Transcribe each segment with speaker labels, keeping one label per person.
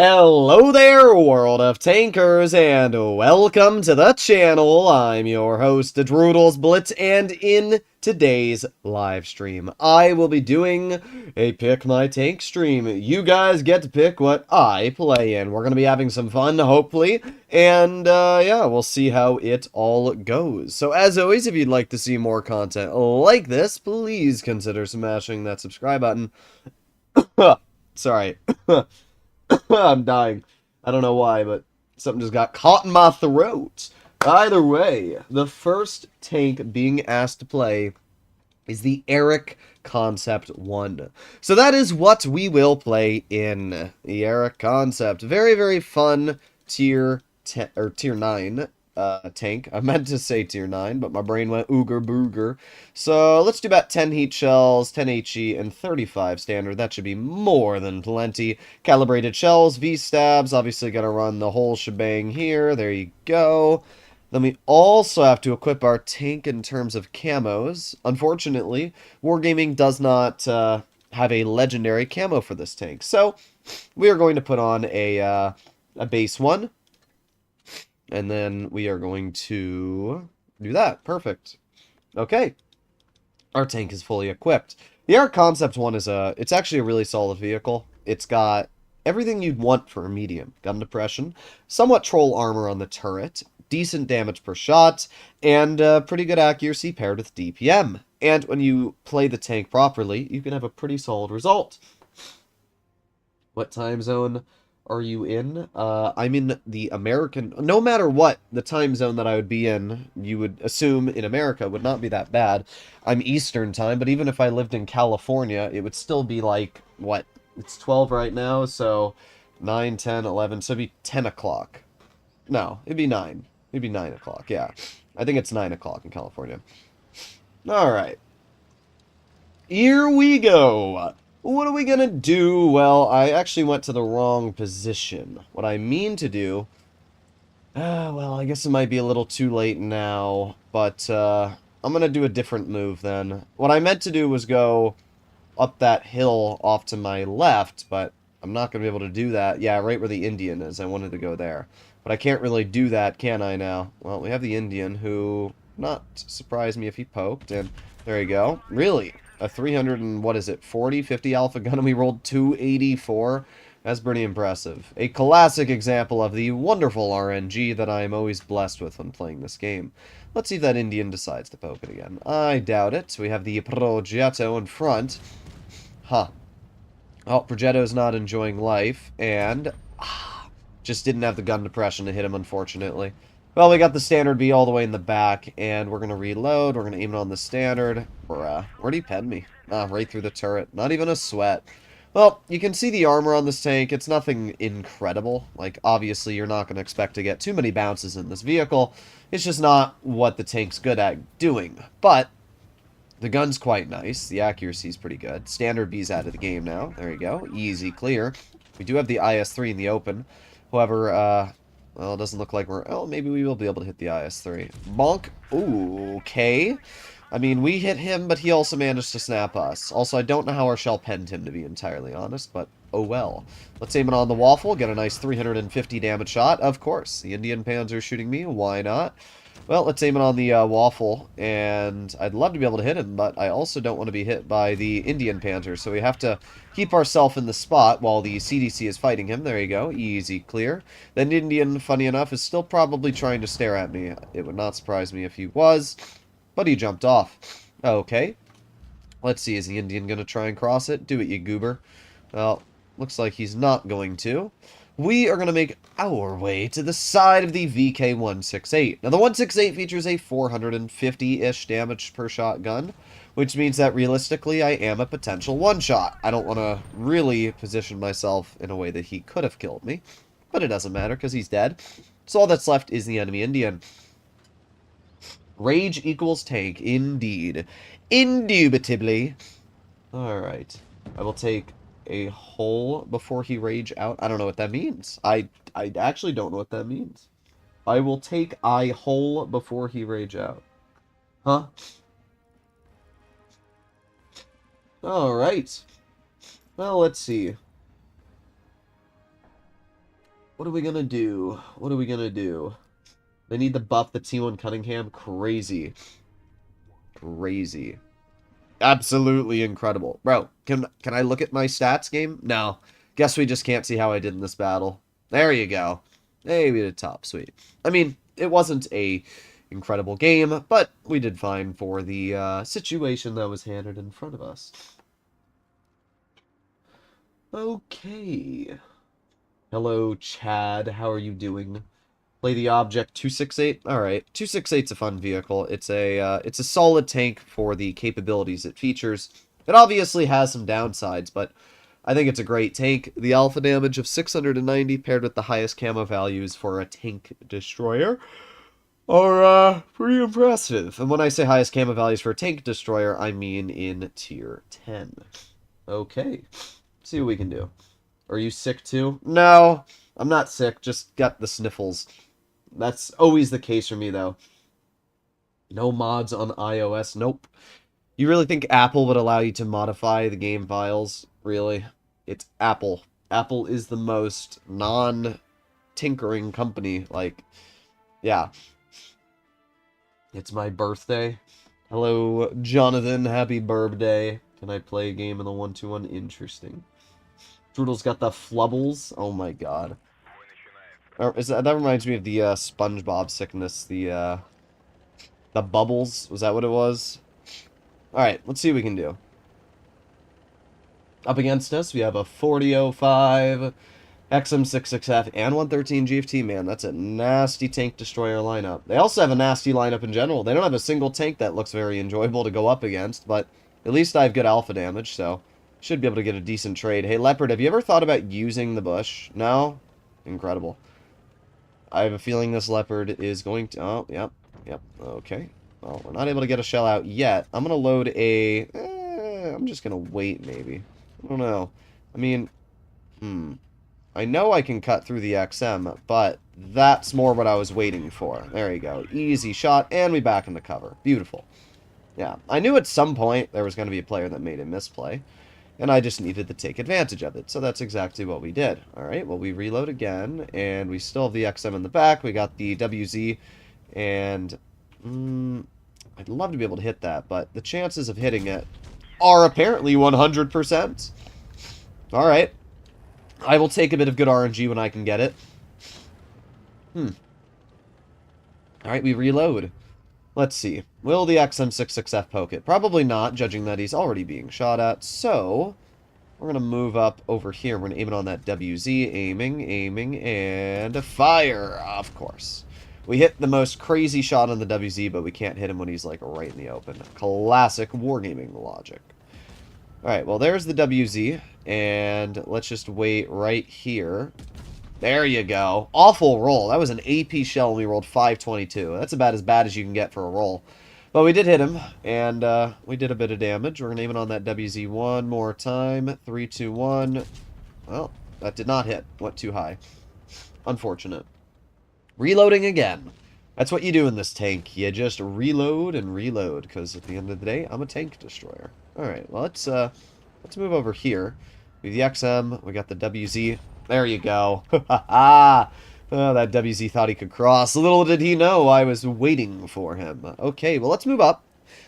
Speaker 1: Hello there, world of tankers, and welcome to the channel. I'm your host, Droodles Blitz, and in today's live stream, I will be doing a Pick My Tank stream. You guys get to pick what I play in. We're going to be having some fun, hopefully, and yeah, we'll see how it all goes. So as always, if you'd like to see more content like this, please consider smashing that subscribe button. Sorry. I'm dying. I don't know why, but something just got caught in my throat. Either way, the first tank being asked to play is the Eric Concept 1. So that is what we will play in the Eric Concept. Very, very fun tier 10 or tier 9 tank. I meant to say tier 9, but my brain went ooger booger. So let's do about 10 heat shells, 10 HE, and 35 standard. That should be more than plenty. Calibrated shells, V-stabs, obviously gonna run the whole shebang here. There you go. Then we also have to equip our tank in terms of camos. Unfortunately, Wargaming does not have a legendary camo for this tank. So we are going to put on a base one. And then we are going to do that. Perfect. Okay. Our tank is fully equipped. The Eric Concept 1 is it's actually a really solid vehicle. It's got everything you'd want for a medium. Gun depression, somewhat troll armor on the turret, decent damage per shot, and pretty good accuracy paired with DPM. And when you play the tank properly, you can have a pretty solid result. What time zone are you in? I'm in the American... No matter what the time zone that I would be in, you would assume in America would not be that bad. I'm Eastern time, but even if I lived in California, it would still be like, what? It's 12 right now, so 9, 10, 11, so it'd be 10 o'clock. No, it'd be 9. It'd be 9 o'clock, yeah. I think it's 9 o'clock in California. Alright. Here we go. What are we gonna do? Well, I actually went to the wrong position. What I mean to do... well, I guess it might be a little too late now, but I'm gonna do a different move then. What I meant to do was go up that hill off to my left, but I'm not gonna be able to do that. Yeah, right where the Indian is. I wanted to go there. But I can't really do that, can I now? Well, we have the Indian, who not surprised me if he poked, and there you go. Really? A 300 and, what is it, 40, 50 alpha gun, and we rolled 284? That's pretty impressive. A classic example of the wonderful RNG that I am always blessed with when playing this game. Let's see if that Indian decides to poke it again. I doubt it. We have the Progetto in front. Huh. Oh, Progetto's not enjoying life, and... just didn't have the gun depression to hit him, unfortunately. Well, we got the standard B all the way in the back, and we're going to reload. We're going to aim it on the standard. Bruh. Where'd he pen me? Ah, right through the turret. Not even a sweat. Well, you can see the armor on this tank. It's nothing incredible. Like, obviously, you're not going to expect to get too many bounces in this vehicle. It's just not what the tank's good at doing. But the gun's quite nice. The accuracy's pretty good. Standard B's out of the game now. There you go. Easy clear. We do have the IS-3 in the open. However, well, it doesn't look like we're... Oh, maybe we will be able to hit the IS-3. Bonk. Ooh, okay. I mean, we hit him, but he also managed to snap us. Also, I don't know how our shell penned him, to be entirely honest, but oh well. Let's aim it on the waffle, get a nice 350 damage shot. Of course, the Indian Panzer shooting me. Why not? Well, let's aim it on the waffle, and I'd love to be able to hit him, but I also don't want to be hit by the Indian Panzer, so we have to keep ourselves in the spot while the CDC is fighting him. There you go. Easy clear. That Indian, funny enough, is still probably trying to stare at me. It would not surprise me if he was, but he jumped off. Okay. Let's see. Is the Indian going to try and cross it? Do it, you goober. Well, looks like he's not going to. We are going to make our way to the side of the VK-168. Now, the 168 features a 450-ish damage per shot gun, which means that realistically I am a potential one-shot. I don't want to really position myself in a way that he could have killed me, but it doesn't matter because he's dead. So all that's left is the enemy Indian. Rage equals tank, indeed. Indubitably. Alright. I will take a hole before he rage out. I don't know what that means. I actually don't know what that means. I will take I hole before he rage out. Huh? Alright. Well, let's see. What are we gonna do? What are we gonna do? They need to buff the T1 Cunningham. Crazy. Crazy. Absolutely incredible. Bro, can I look at my stats game? No. Guess we just can't see how I did in this battle. There you go. Hey, we did top. Sweet. I mean, it wasn't a incredible game, but we did fine for the situation that was handed in front of us. Okay. Hello, Chad. How are you doing? Play the object 268. All right, 268's a fun vehicle. It's a solid tank for the capabilities it features. It obviously has some downsides, but I think it's a great tank. The alpha damage of 690 paired with the highest camo values for a tank destroyer are pretty impressive. And when I say highest camo values for a tank destroyer, I mean in tier 10. Okay, let's see what we can do. Are you sick too? No, I'm not sick. Just got the sniffles. That's always the case for me, though. No mods on iOS? Nope. You really think Apple would allow you to modify the game files? Really? It's Apple. Apple is the most non-tinkering company. Like, yeah. It's my birthday. Hello, Jonathan. Happy birthday. Can I play a game in the 1-2-1? Interesting. Droodles got the flubbles. Oh my god. That reminds me of the SpongeBob sickness. The bubbles. Was that what it was? Alright, let's see what we can do. Up against us, we have a 4005, XM66F, and 113 GFT. Man, that's a nasty tank destroyer lineup. They also have a nasty lineup in general. They don't have a single tank that looks very enjoyable to go up against, but at least I have good alpha damage, so should be able to get a decent trade. Hey, Leopard, have you ever thought about using the bush? No? Incredible. I have a feeling this Leopard is going to... Oh, yep. Okay. Well, we're not able to get a shell out yet. I'm going to load a... I'm just going to wait, maybe. I don't know. I mean... I know I can cut through the XM, but that's more what I was waiting for. There you go. Easy shot, and we back into cover. Beautiful. Yeah. I knew at some point there was going to be a player that made a misplay. And I just needed to take advantage of it. So that's exactly what we did. Alright, well, we reload again. And we still have the XM in the back. We got the WZ. And I'd love to be able to hit that. But the chances of hitting it are apparently 100%. Alright. I will take a bit of good RNG when I can get it. Alright, we reload. Let's see. Will the XM66F poke it? Probably not, judging that he's already being shot at. So, we're going to move up over here. We're going to aim it on that WZ. Aiming, and fire, of course. We hit the most crazy shot on the WZ, but we can't hit him when he's, like, right in the open. Classic wargaming logic. Alright, well, there's the WZ. And let's just wait right here. There you go. Awful roll. That was an AP shell and we rolled 522. That's about as bad as you can get for a roll. But we did hit him, and we did a bit of damage. We're going to aim it on that WZ one more time. 3, 2, 1. Well, that did not hit. Went too high. Unfortunate. Reloading again. That's what you do in this tank. You just reload and reload, because at the end of the day, I'm a tank destroyer. Alright, well, let's move over here. We have the XM. We got the WZ. There you go. Oh, that WZ thought he could cross. Little did he know I was waiting for him. Okay, well, let's move up.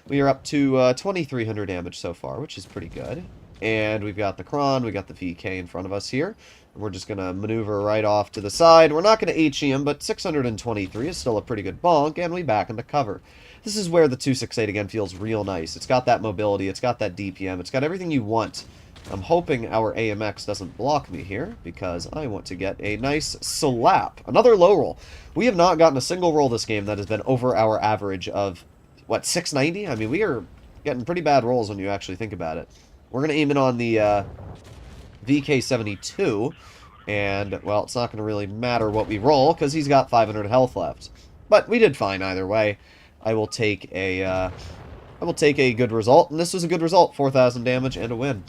Speaker 1: We are up to 2,300 damage so far, which is pretty good. And we've got the Kron, we got the VK in front of us here. And we're just going to maneuver right off to the side. We're not going to HE him, but 623 is still a pretty good bonk, and we back into cover. This is where the 268 again feels real nice. It's got that mobility, it's got that DPM, it's got everything you want. I'm hoping our AMX doesn't block me here, because I want to get a nice slap. Another low roll. We have not gotten a single roll this game that has been over our average of, what, 690? I mean, we are getting pretty bad rolls when you actually think about it. We're going to aim it on the VK72, and, well, it's not going to really matter what we roll, because he's got 500 health left. But we did fine either way. I will take a good result, and this was a good result. 4,000 damage and a win.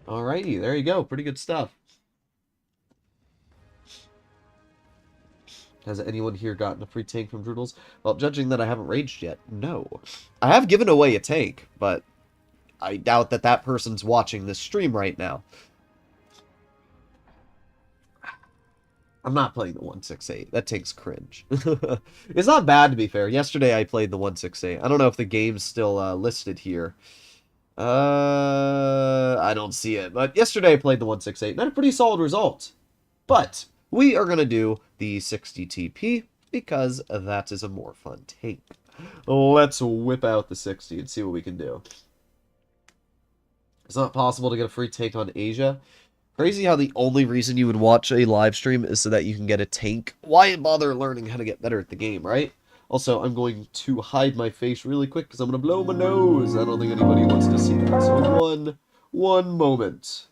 Speaker 1: Alrighty, there you go. Pretty good stuff. Has anyone here gotten a free tank from Droodles? Well, judging that I haven't raged yet, no. I have given away a tank, but I doubt that that person's watching this stream right now. I'm not playing the 168. That takes cringe. It's not bad, to be fair. Yesterday I played the 168. I don't know if the game's still listed here. I don't see it. But yesterday I played the 168 and had a pretty solid result. But we are going to do the 60 TP because that is a more fun tank. Let's whip out the 60 and see what we can do. It's not possible to get a free tank on Asia. Crazy how the only reason you would watch a live stream is so that you can get a tank. Why bother learning how to get better at the game, right? Also, I'm going to hide my face really quick because I'm going to blow my nose. I don't think anybody wants to see that. So one moment.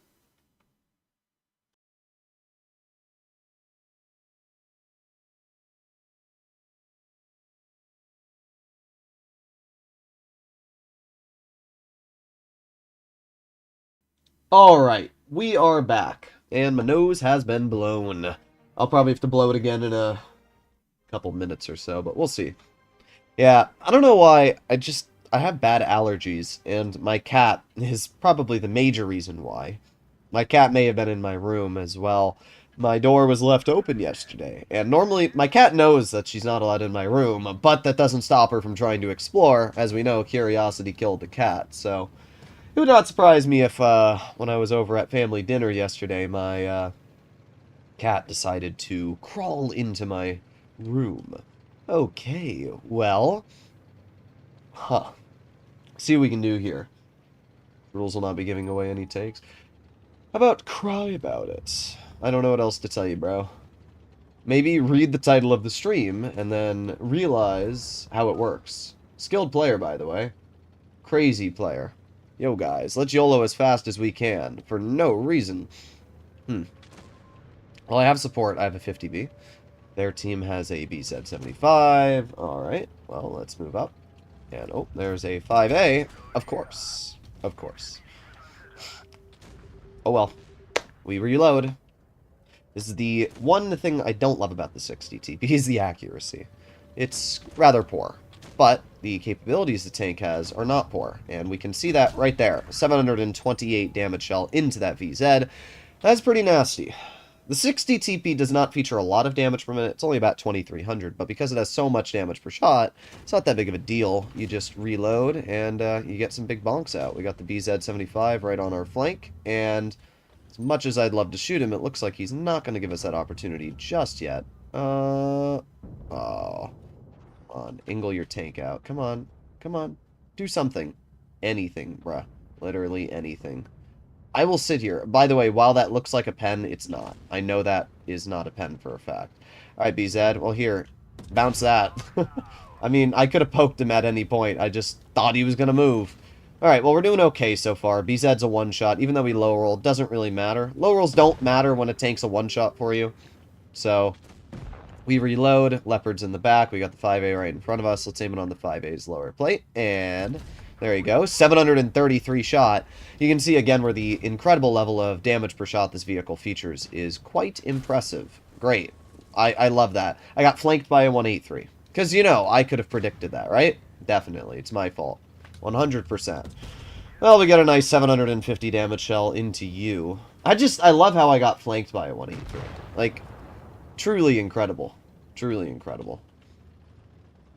Speaker 1: Alright, we are back, and my nose has been blown. I'll probably have to blow it again in a couple minutes or so, but we'll see. Yeah, I don't know why, I have bad allergies, and my cat is probably the major reason why. My cat may have been in my room as well. My door was left open yesterday, and normally my cat knows that she's not allowed in my room, but that doesn't stop her from trying to explore. As we know, curiosity killed the cat, so it would not surprise me if, when I was over at family dinner yesterday, my, cat decided to crawl into my room. Okay, well... See what we can do here. Rules will not be giving away any takes. How about cry about it? I don't know what else to tell you, bro. Maybe read the title of the stream, and then realize how it works. Skilled player, by the way. Crazy player. Yo, guys, let's YOLO as fast as we can, for no reason. Well, I have support. I have a 50B. Their team has a BZ75. Alright, well, let's move up. And, oh, there's a 5A. Of course. Of course. Oh, well. We reload. This is the one thing I don't love about the 60 TP is the accuracy. It's rather poor. But the capabilities the tank has are not poor, and we can see that right there. 728 damage shell into that VZ. That's pretty nasty. The 60 TP does not feature a lot of damage per minute. It's only about 2,300, but because it has so much damage per shot, it's not that big of a deal. You just reload, and you get some big bonks out. We got the BZ75 right on our flank, and as much as I'd love to shoot him, it looks like he's not going to give us that opportunity just yet. Oh... Come on, angle your tank out. Come on. Come on. Do something. Anything, bruh. Literally anything. I will sit here. By the way, while that looks like a pen, it's not. I know that is not a pen for a fact. Alright, BZ. Well, here. Bounce that. I mean, I could have poked him at any point. I just thought he was going to move. Alright, well, we're doing okay so far. BZ's a one-shot. Even though we low roll, doesn't really matter. Low rolls don't matter when a tank's a one-shot for you. So... we reload. Leopard's in the back. We got the 5A right in front of us. Let's aim it on the 5A's lower plate. And there you go. 733 shot. You can see again where the incredible level of damage per shot this vehicle features is quite impressive. Great. I love that. I got flanked by a 183. Because, you know, I could have predicted that, right? Definitely. It's my fault. 100%. Well, we got a nice 750 damage shell into you. I love how I got flanked by a 183. Like... truly incredible. Truly incredible.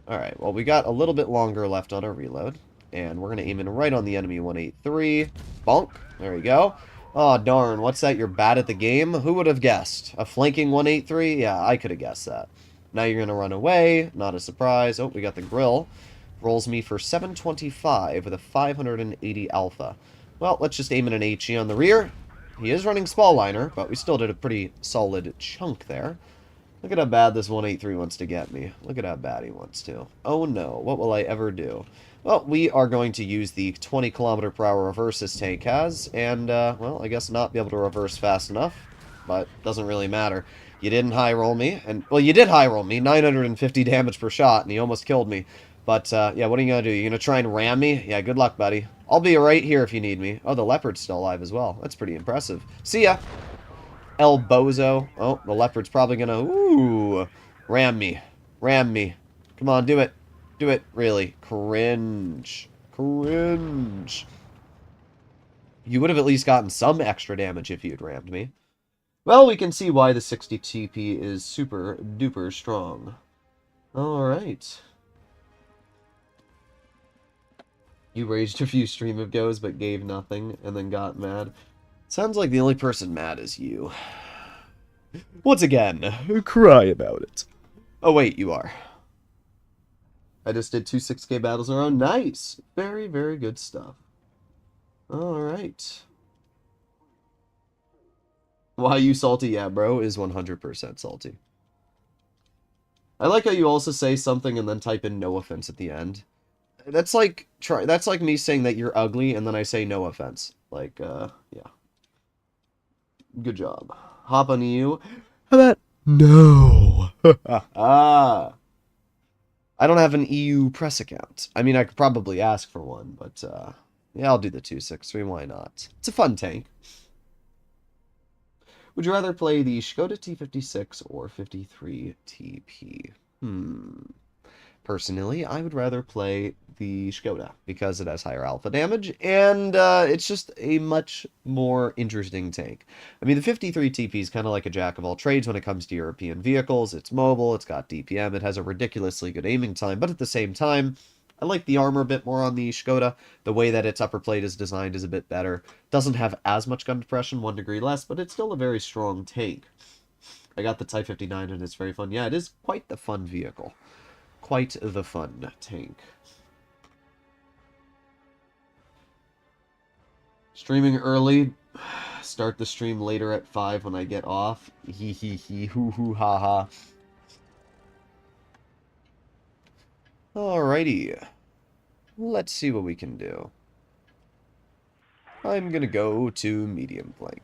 Speaker 1: Alright, well, we got a little bit longer left on our reload. And we're going to aim in right on the enemy 183. Bonk. There we go. Oh darn, what's that? You're bad at the game? Who would have guessed? A flanking 183? Yeah, I could have guessed that. Now you're going to run away. Not a surprise. Oh, we got the grill. Rolls me for 725 with a 580 alpha. Well, let's just aim in an HE on the rear. He is running small liner, but we still did a pretty solid chunk there. Look at how bad this 183 wants to get me. Look at how bad he wants to. Oh no, what will I ever do? Well, we are going to use the 20 km/h reverse this tank has, and, well, I guess not be able to reverse fast enough, but doesn't really matter. You didn't high roll me, and, well, you did high roll me, 950 damage per shot, and he almost killed me. But, yeah, what are you going to do? You going to try and ram me? Yeah, good luck, buddy. I'll be right here if you need me. Oh, the leopard's still alive as well. That's pretty impressive. See ya! El Bozo. Oh, the leopard's probably going to... ooh! Ram me. Ram me. Come on, do it. Do it. Really. Cringe. Cringe. You would have at least gotten some extra damage if you'd rammed me. Well, we can see why the 60 TP is super duper strong. Alright. You raged a few stream of goes, but gave nothing, and then got mad. Sounds like the only person mad is you. Once again, cry about it. Oh wait, you are. I just did 2 6K battles in a row. Nice! Very, very good stuff. Alright. Why you salty? Yeah, bro is 100% salty. I like how you also say something and then type in no offense at the end. That's like me saying that you're ugly and then I say no offense. Like, yeah. Good job. Hop on you. How about no? Ah. I don't have an EU press account. I mean, I could probably ask for one, but, yeah, I'll do the 263. Why not? It's a fun tank. Would you rather play the Skoda T56 or 53 TP? Personally, I would rather play the Skoda because it has higher alpha damage, and it's just a much more interesting tank. I mean, the 53 TP is kind of like a jack of all trades when it comes to European vehicles. It's mobile, it's got DPM, it has a ridiculously good aiming time, but at the same time, I like the armor a bit more on the Skoda. The way that its upper plate is designed is a bit better. Doesn't have as much gun depression, 1 degree less, but it's still a very strong tank. I got the Type 59 and it's very fun. Yeah, it is quite the fun vehicle. Quite the fun tank. Streaming early. Start the stream later at 5 when I get off. Hee hee hee hoo hoo ha ha. Alrighty. Let's see what we can do. I'm gonna go to medium flank.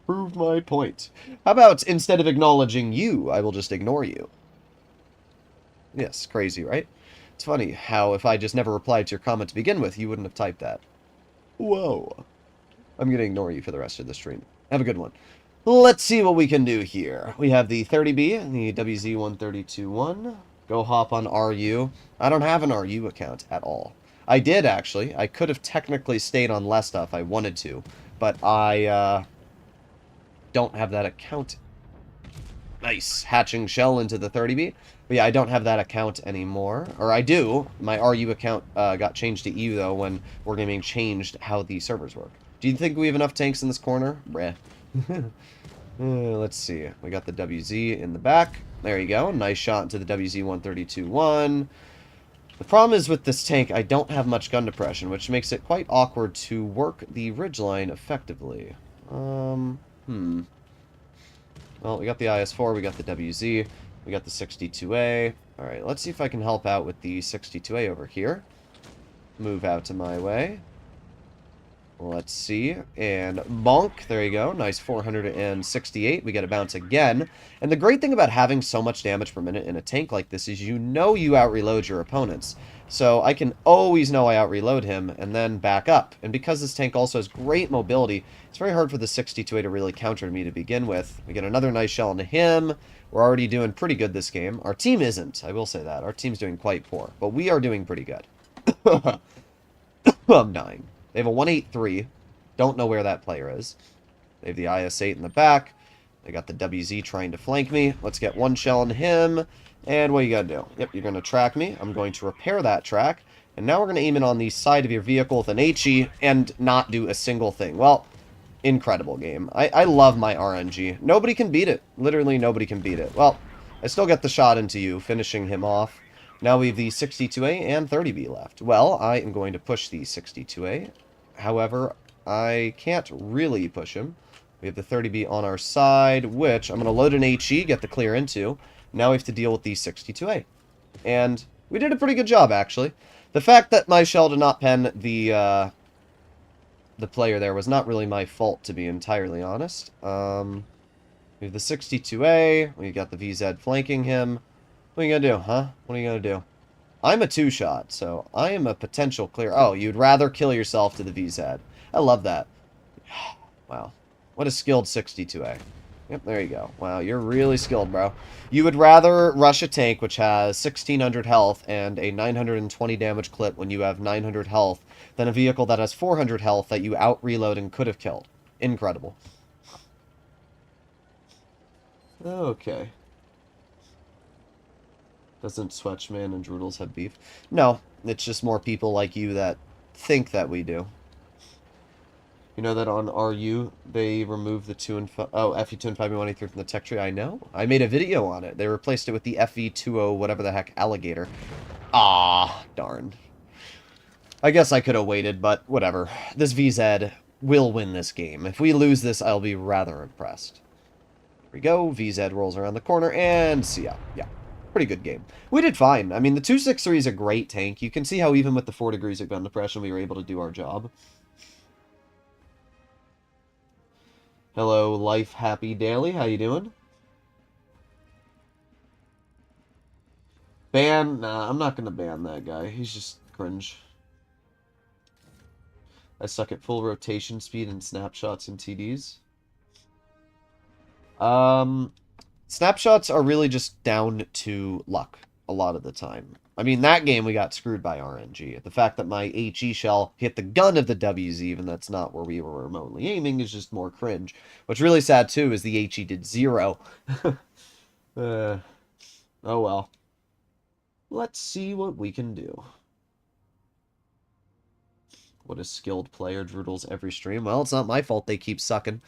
Speaker 1: Prove my point. How about instead of acknowledging you, I will just ignore you? Yes, crazy, right? It's funny how if I just never replied to your comment to begin with, you wouldn't have typed that. Whoa. I'm gonna ignore you for the rest of the stream. Have a good one. Let's see what we can do here. We have the 30B and the WZ-132-1. Go hop on RU. I don't have an RU account at all. I did, actually. I could have technically stayed on less stuff. I wanted to. But I, don't have that account. Nice. Hatching shell into the 30B. But yeah, I don't have that account anymore. Or I do. My RU account got changed to EU, though, when Wargaming changed how the servers work. Do you think we have enough tanks in this corner? Breh. Let's see. We got the WZ in the back. There you go. Nice shot into the WZ-132-1. The problem is with this tank, I don't have much gun depression, which makes it quite awkward to work the ridgeline effectively. Well, we got the IS-4, we got the WZ, we got the 62A. Alright, let's see if I can help out with the 62A over here. Move out to my way. Let's see. And bonk. There you go. Nice 468. We get a bounce again. And the great thing about having so much damage per minute in a tank like this is you know you out-reload your opponents. So I can always know I out-reload him and then back up. And because this tank also has great mobility, it's very hard for the 62A to really counter me to begin with. We get another nice shell into him. We're already doing pretty good this game. Our team isn't. I will say that. Our team's doing quite poor. But we are doing pretty good. I'm dying. They have a 183. Don't know where that player is. They have the IS-8 in the back. They got the WZ trying to flank me. Let's get one shell on him. And what you gotta do? Yep, you're gonna track me. I'm going to repair that track. And now we're gonna aim it on the side of your vehicle with an HE and not do a single thing. Well, incredible game. I love my RNG. Nobody can beat it. Literally nobody can beat it. Well, I still get the shot into you, finishing him off. Now we have the 62A and 30B left. Well, I am going to push the 62A. However, I can't really push him. We have the 30B on our side, which I'm going to load an HE, get the clear into. Now we have to deal with the 62A. And we did a pretty good job, actually. The fact that my shell did not pen the player there was not really my fault, to be entirely honest. We have the 62A. We got the VZ flanking him. What are you going to do, huh? What are you going to do? I'm a two-shot, so I am a potential clear. Oh, you'd rather kill yourself to the VZ. I love that. Wow. What a skilled 62A. Yep, there you go. Wow, you're really skilled, bro. You would rather rush a tank which has 1600 health and a 920 damage clip when you have 900 health than a vehicle that has 400 health that you out-reload and could have killed. Incredible. Okay. Doesn't Swetchman and Droodles have beef? No, it's just more people like you that think that we do. You know that on RU, they removed the 2 and FE2 and 5B183 from the tech tree? I know. I made a video on it. They replaced it with the FE20 whatever the heck alligator. Ah, darn. I guess I could have waited, but whatever. This VZ will win this game. If we lose this, I'll be rather impressed. Here we go. VZ rolls around the corner, and see ya. Yeah, pretty good game. We did fine. I mean, the 263 is a great tank. You can see how even with the 4 degrees of gun depression, we were able to do our job. Hello, Life Happy Daily. How you doing? Ban? Nah, I'm not gonna ban that guy. He's just cringe. I suck at full rotation speed and snapshots and TDs. Snapshots are really just down to luck a lot of the time. I mean, that game we got screwed by RNG. The fact that my HE shell hit the gun of the WZ, even that's not where we were remotely aiming, is just more cringe. What's really sad, too, is the HE did 0. Oh well. Let's see what we can do. What a skilled player, Droodles every stream. Well, it's not my fault they keep sucking.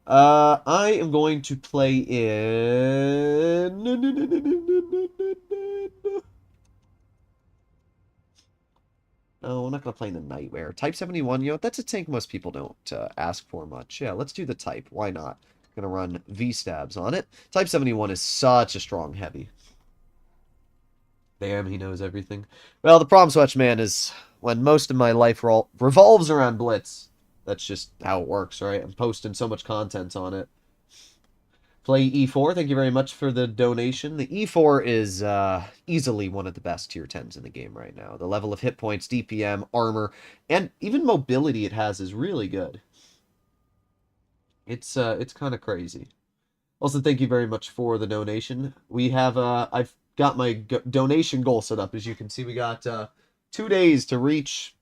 Speaker 1: I am going to play in... No, I'm not going to play in the Nightmare. Type 71, you know, that's a tank most people don't ask for much. Yeah, let's do the Type. Why not? Going to run V-stabs on it. Type 71 is such a strong heavy. Damn, he knows everything. Well, the problem, Swatchman, is when most of my life revolves around Blitz. That's just how it works, right? I'm posting so much content on it. Play E4. Thank you very much for the donation. The E4 is easily one of the best tier 10s in the game right now. The level of hit points, DPM, armor, and even mobility it has is really good. It's kind of crazy. Also, thank you very much for the donation. We have I've got my donation goal set up. As you can see, we got 2 days to reach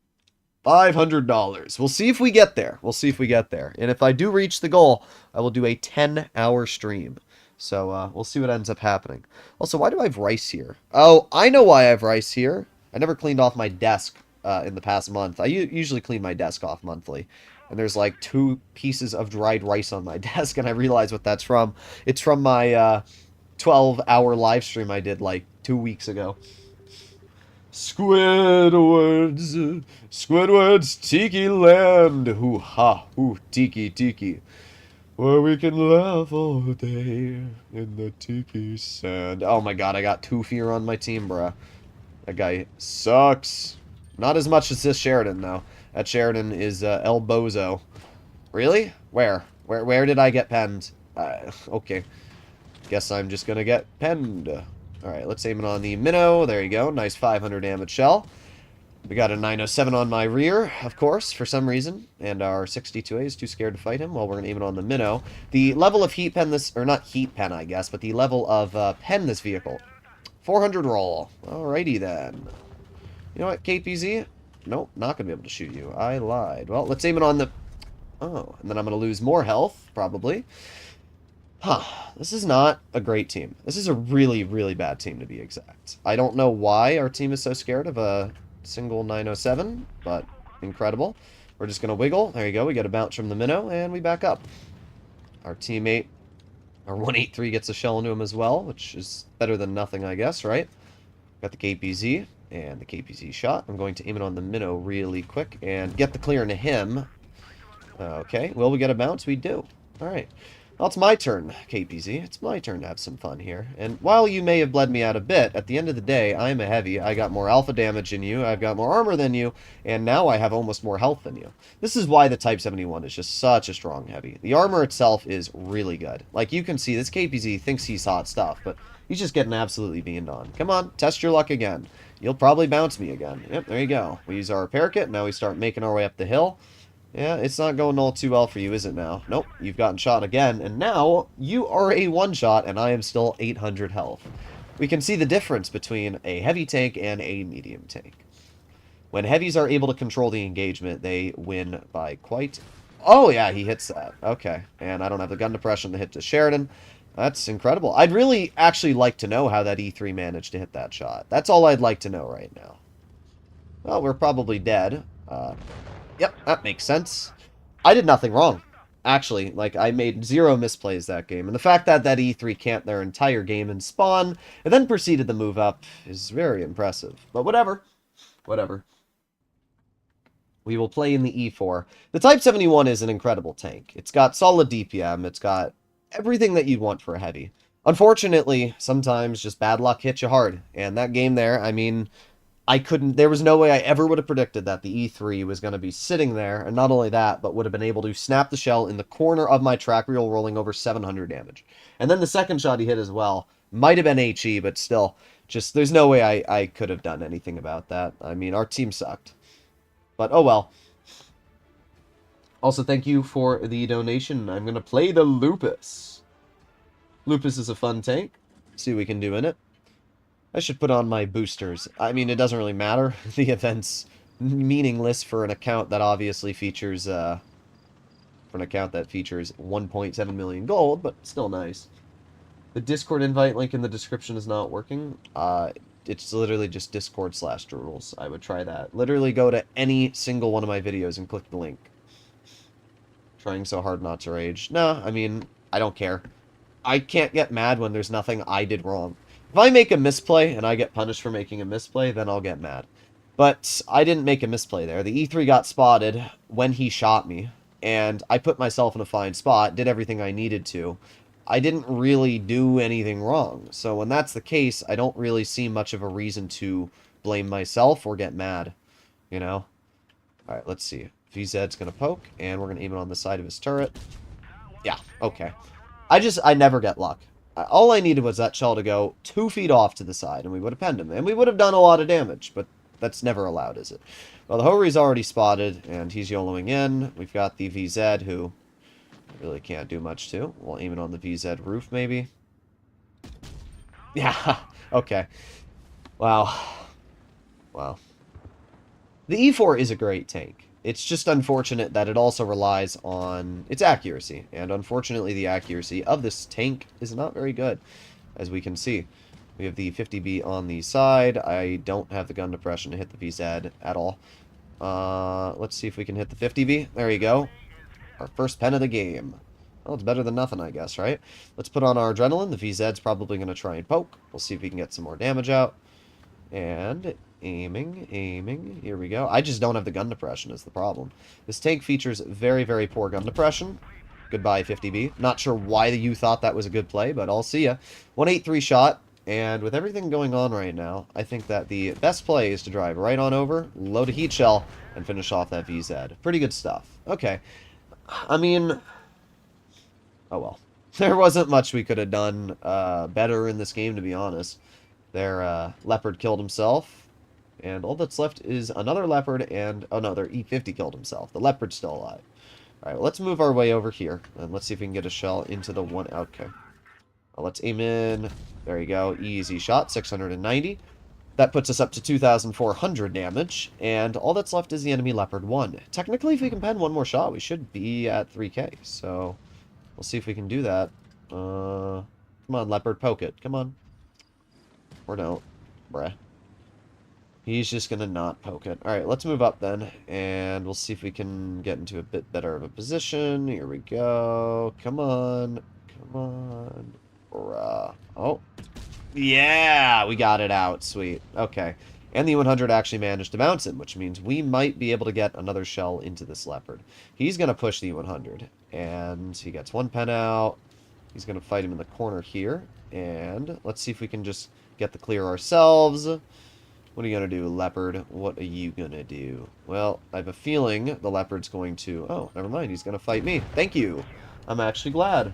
Speaker 1: $500. We'll see if we get there. We'll see if we get there. And if I do reach the goal, I will do a 10-hour stream. So we'll see what ends up happening. Also, why do I have rice here? Oh, I know why I have rice here. I never cleaned off my desk in the past month. I usually clean my desk off monthly. And there's like 2 pieces of dried rice on my desk, and I realize what that's from. It's from my 12-hour live stream I did like 2 weeks ago. Squidward's Tiki Land. Hoo ha, hoo, tiki tiki. Where we can laugh all day in the tiki sand. Oh my god, I got 2 fear on my team, bruh. That guy sucks. Not as much as this Sheridan, though. That Sheridan is El Bozo. Really? Where? Where did I get penned? Okay. Guess I'm just gonna get penned. Alright, let's aim it on the minnow. There you go. Nice 500 damage shell. We got a 907 on my rear, of course, for some reason. And our 62A is too scared to fight him. Well, we're going to aim it on the minnow. The level of heat pen this... Or not heat pen, I guess, but the level of pen this vehicle. 400 roll. Alrighty, then. You know what, KPZ? Nope, not going to be able to shoot you. I lied. Well, let's aim it on the... Oh, and then I'm going to lose more health, probably. Huh. This is not a great team. This is a really, really bad team, to be exact. I don't know why our team is so scared of a single 907, but incredible. We're just going to wiggle. There you go. We get a bounce from the minnow, and we back up. Our teammate, our 183, gets a shell into him as well, which is better than nothing, I guess, right? Got the KPZ, and the KPZ shot. I'm going to aim it on the minnow really quick and get the clear into him. Okay. Will we get a bounce? We do. All right. Well, it's my turn, KPZ. It's my turn to have some fun here. And while you may have bled me out a bit, at the end of the day, I'm a heavy. I got more alpha damage than you, I've got more armor than you, and now I have almost more health than you. This is why the Type 71 is just such a strong heavy. The armor itself is really good. Like, you can see, this KPZ thinks he's hot stuff, but he's just getting absolutely beamed on. Come on, test your luck again. You'll probably bounce me again. Yep, there you go. We use our repair kit, now we start making our way up the hill. Yeah, it's not going all too well for you, is it now? Nope, you've gotten shot again, and now you are a one-shot, and I am still 800 health. We can see the difference between a heavy tank and a medium tank. When heavies are able to control the engagement, they win by quite... Oh, yeah, he hits that. Okay, and I don't have the gun depression to hit to Sheridan. That's incredible. I'd really actually like to know how that E3 managed to hit that shot. That's all I'd like to know right now. Well, we're probably dead. Yep, that makes sense. I did nothing wrong. Actually, like, I made 0 misplays that game. And the fact that that E3 camped their entire game in spawn, and then proceeded to move up, is very impressive. But whatever. Whatever. We will play in the E4. The Type 71 is an incredible tank. It's got solid DPM. It's got everything that you'd want for a heavy. Unfortunately, sometimes just bad luck hits you hard. And that game there, I mean, there was no way I ever would have predicted that the E3 was going to be sitting there, and not only that, but would have been able to snap the shell in the corner of my track reel, rolling over 700 damage. And then the second shot he hit as well, might have been HE, but still, just, there's no way I could have done anything about that. I mean, our team sucked. But, oh well. Also, thank you for the donation. I'm going to play the Lupus. Lupus is a fun tank. See what we can do in it. I should put on my boosters. I mean, it doesn't really matter. The event's meaningless for an account that obviously features, 1.7 million gold, but still nice. The Discord invite link in the description is not working. It's literally just Discord/Droodles. I would try that. Literally go to any single one of my videos and click the link. Trying so hard not to rage. No, I mean, I don't care. I can't get mad when there's nothing I did wrong. If I make a misplay and I get punished for making a misplay, then I'll get mad. But I didn't make a misplay there. The E3 got spotted when he shot me, and I put myself in a fine spot, did everything I needed to. I didn't really do anything wrong. So when that's the case, I don't really see much of a reason to blame myself or get mad, you know? Alright, let's see. VZ's going to poke, and we're going to aim it on the side of his turret. Yeah, okay. I never get luck. All I needed was that shell to go 2 feet off to the side, and we would have penned him. And we would have done a lot of damage, but that's never allowed, is it? Well, the Hori's already spotted, and he's YOLOing in. We've got the VZ, who really can't do much to. We'll aim it on the VZ roof, maybe. Yeah, okay. Wow. Wow. The E4 is a great tank. It's just unfortunate that it also relies on its accuracy. And unfortunately, the accuracy of this tank is not very good, as we can see. We have the 50B on the side. I don't have the gun depression to hit the VZ at all. Let's see if we can hit the 50B. There you go. Our first pen of the game. Well, it's better than nothing, I guess, right? Let's put on our adrenaline. The VZ's probably going to try and poke. We'll see if we can get some more damage out. And aiming. Here we go. I just don't have the gun depression is the problem. This tank features very, very poor gun depression. Goodbye, 50B. Not sure why you thought that was a good play, but I'll see ya. 183 shot. And with everything going on right now, I think that the best play is to drive right on over, load a heat shell, and finish off that VZ. Pretty good stuff. Okay. I mean, oh well. There wasn't much we could have done better in this game, to be honest. Their leopard killed himself, and all that's left is another leopard, and, oh no, their E50 killed himself. The leopard's still alive. Alright, well, let's move our way over here, and let's see if we can get a shell into the one. Okay. Well, let's aim in. There you go. Easy shot, 690. That puts us up to 2,400 damage, and all that's left is the enemy Leopard 1. Technically, if we can pen one more shot, we should be at 3k, so we'll see if we can do that. Come on, Leopard, poke it. Come on. Or don't. Bruh. He's just gonna not poke it. Alright, let's move up then, and we'll see if we can get into a bit better of a position. Here we go. Come on. Come on. Bruh. Oh. Yeah, we got it out. Sweet. Okay. And the 100 actually managed to bounce him, which means we might be able to get another shell into this leopard. He's going to push the 100, and he gets one pen out. He's going to fight him in the corner here, and let's see if we can just get the clear ourselves. What are you going to do, leopard? What are you going to do? Well, I have a feeling the leopard's going to... Oh, never mind. He's going to fight me. Thank you. I'm actually glad.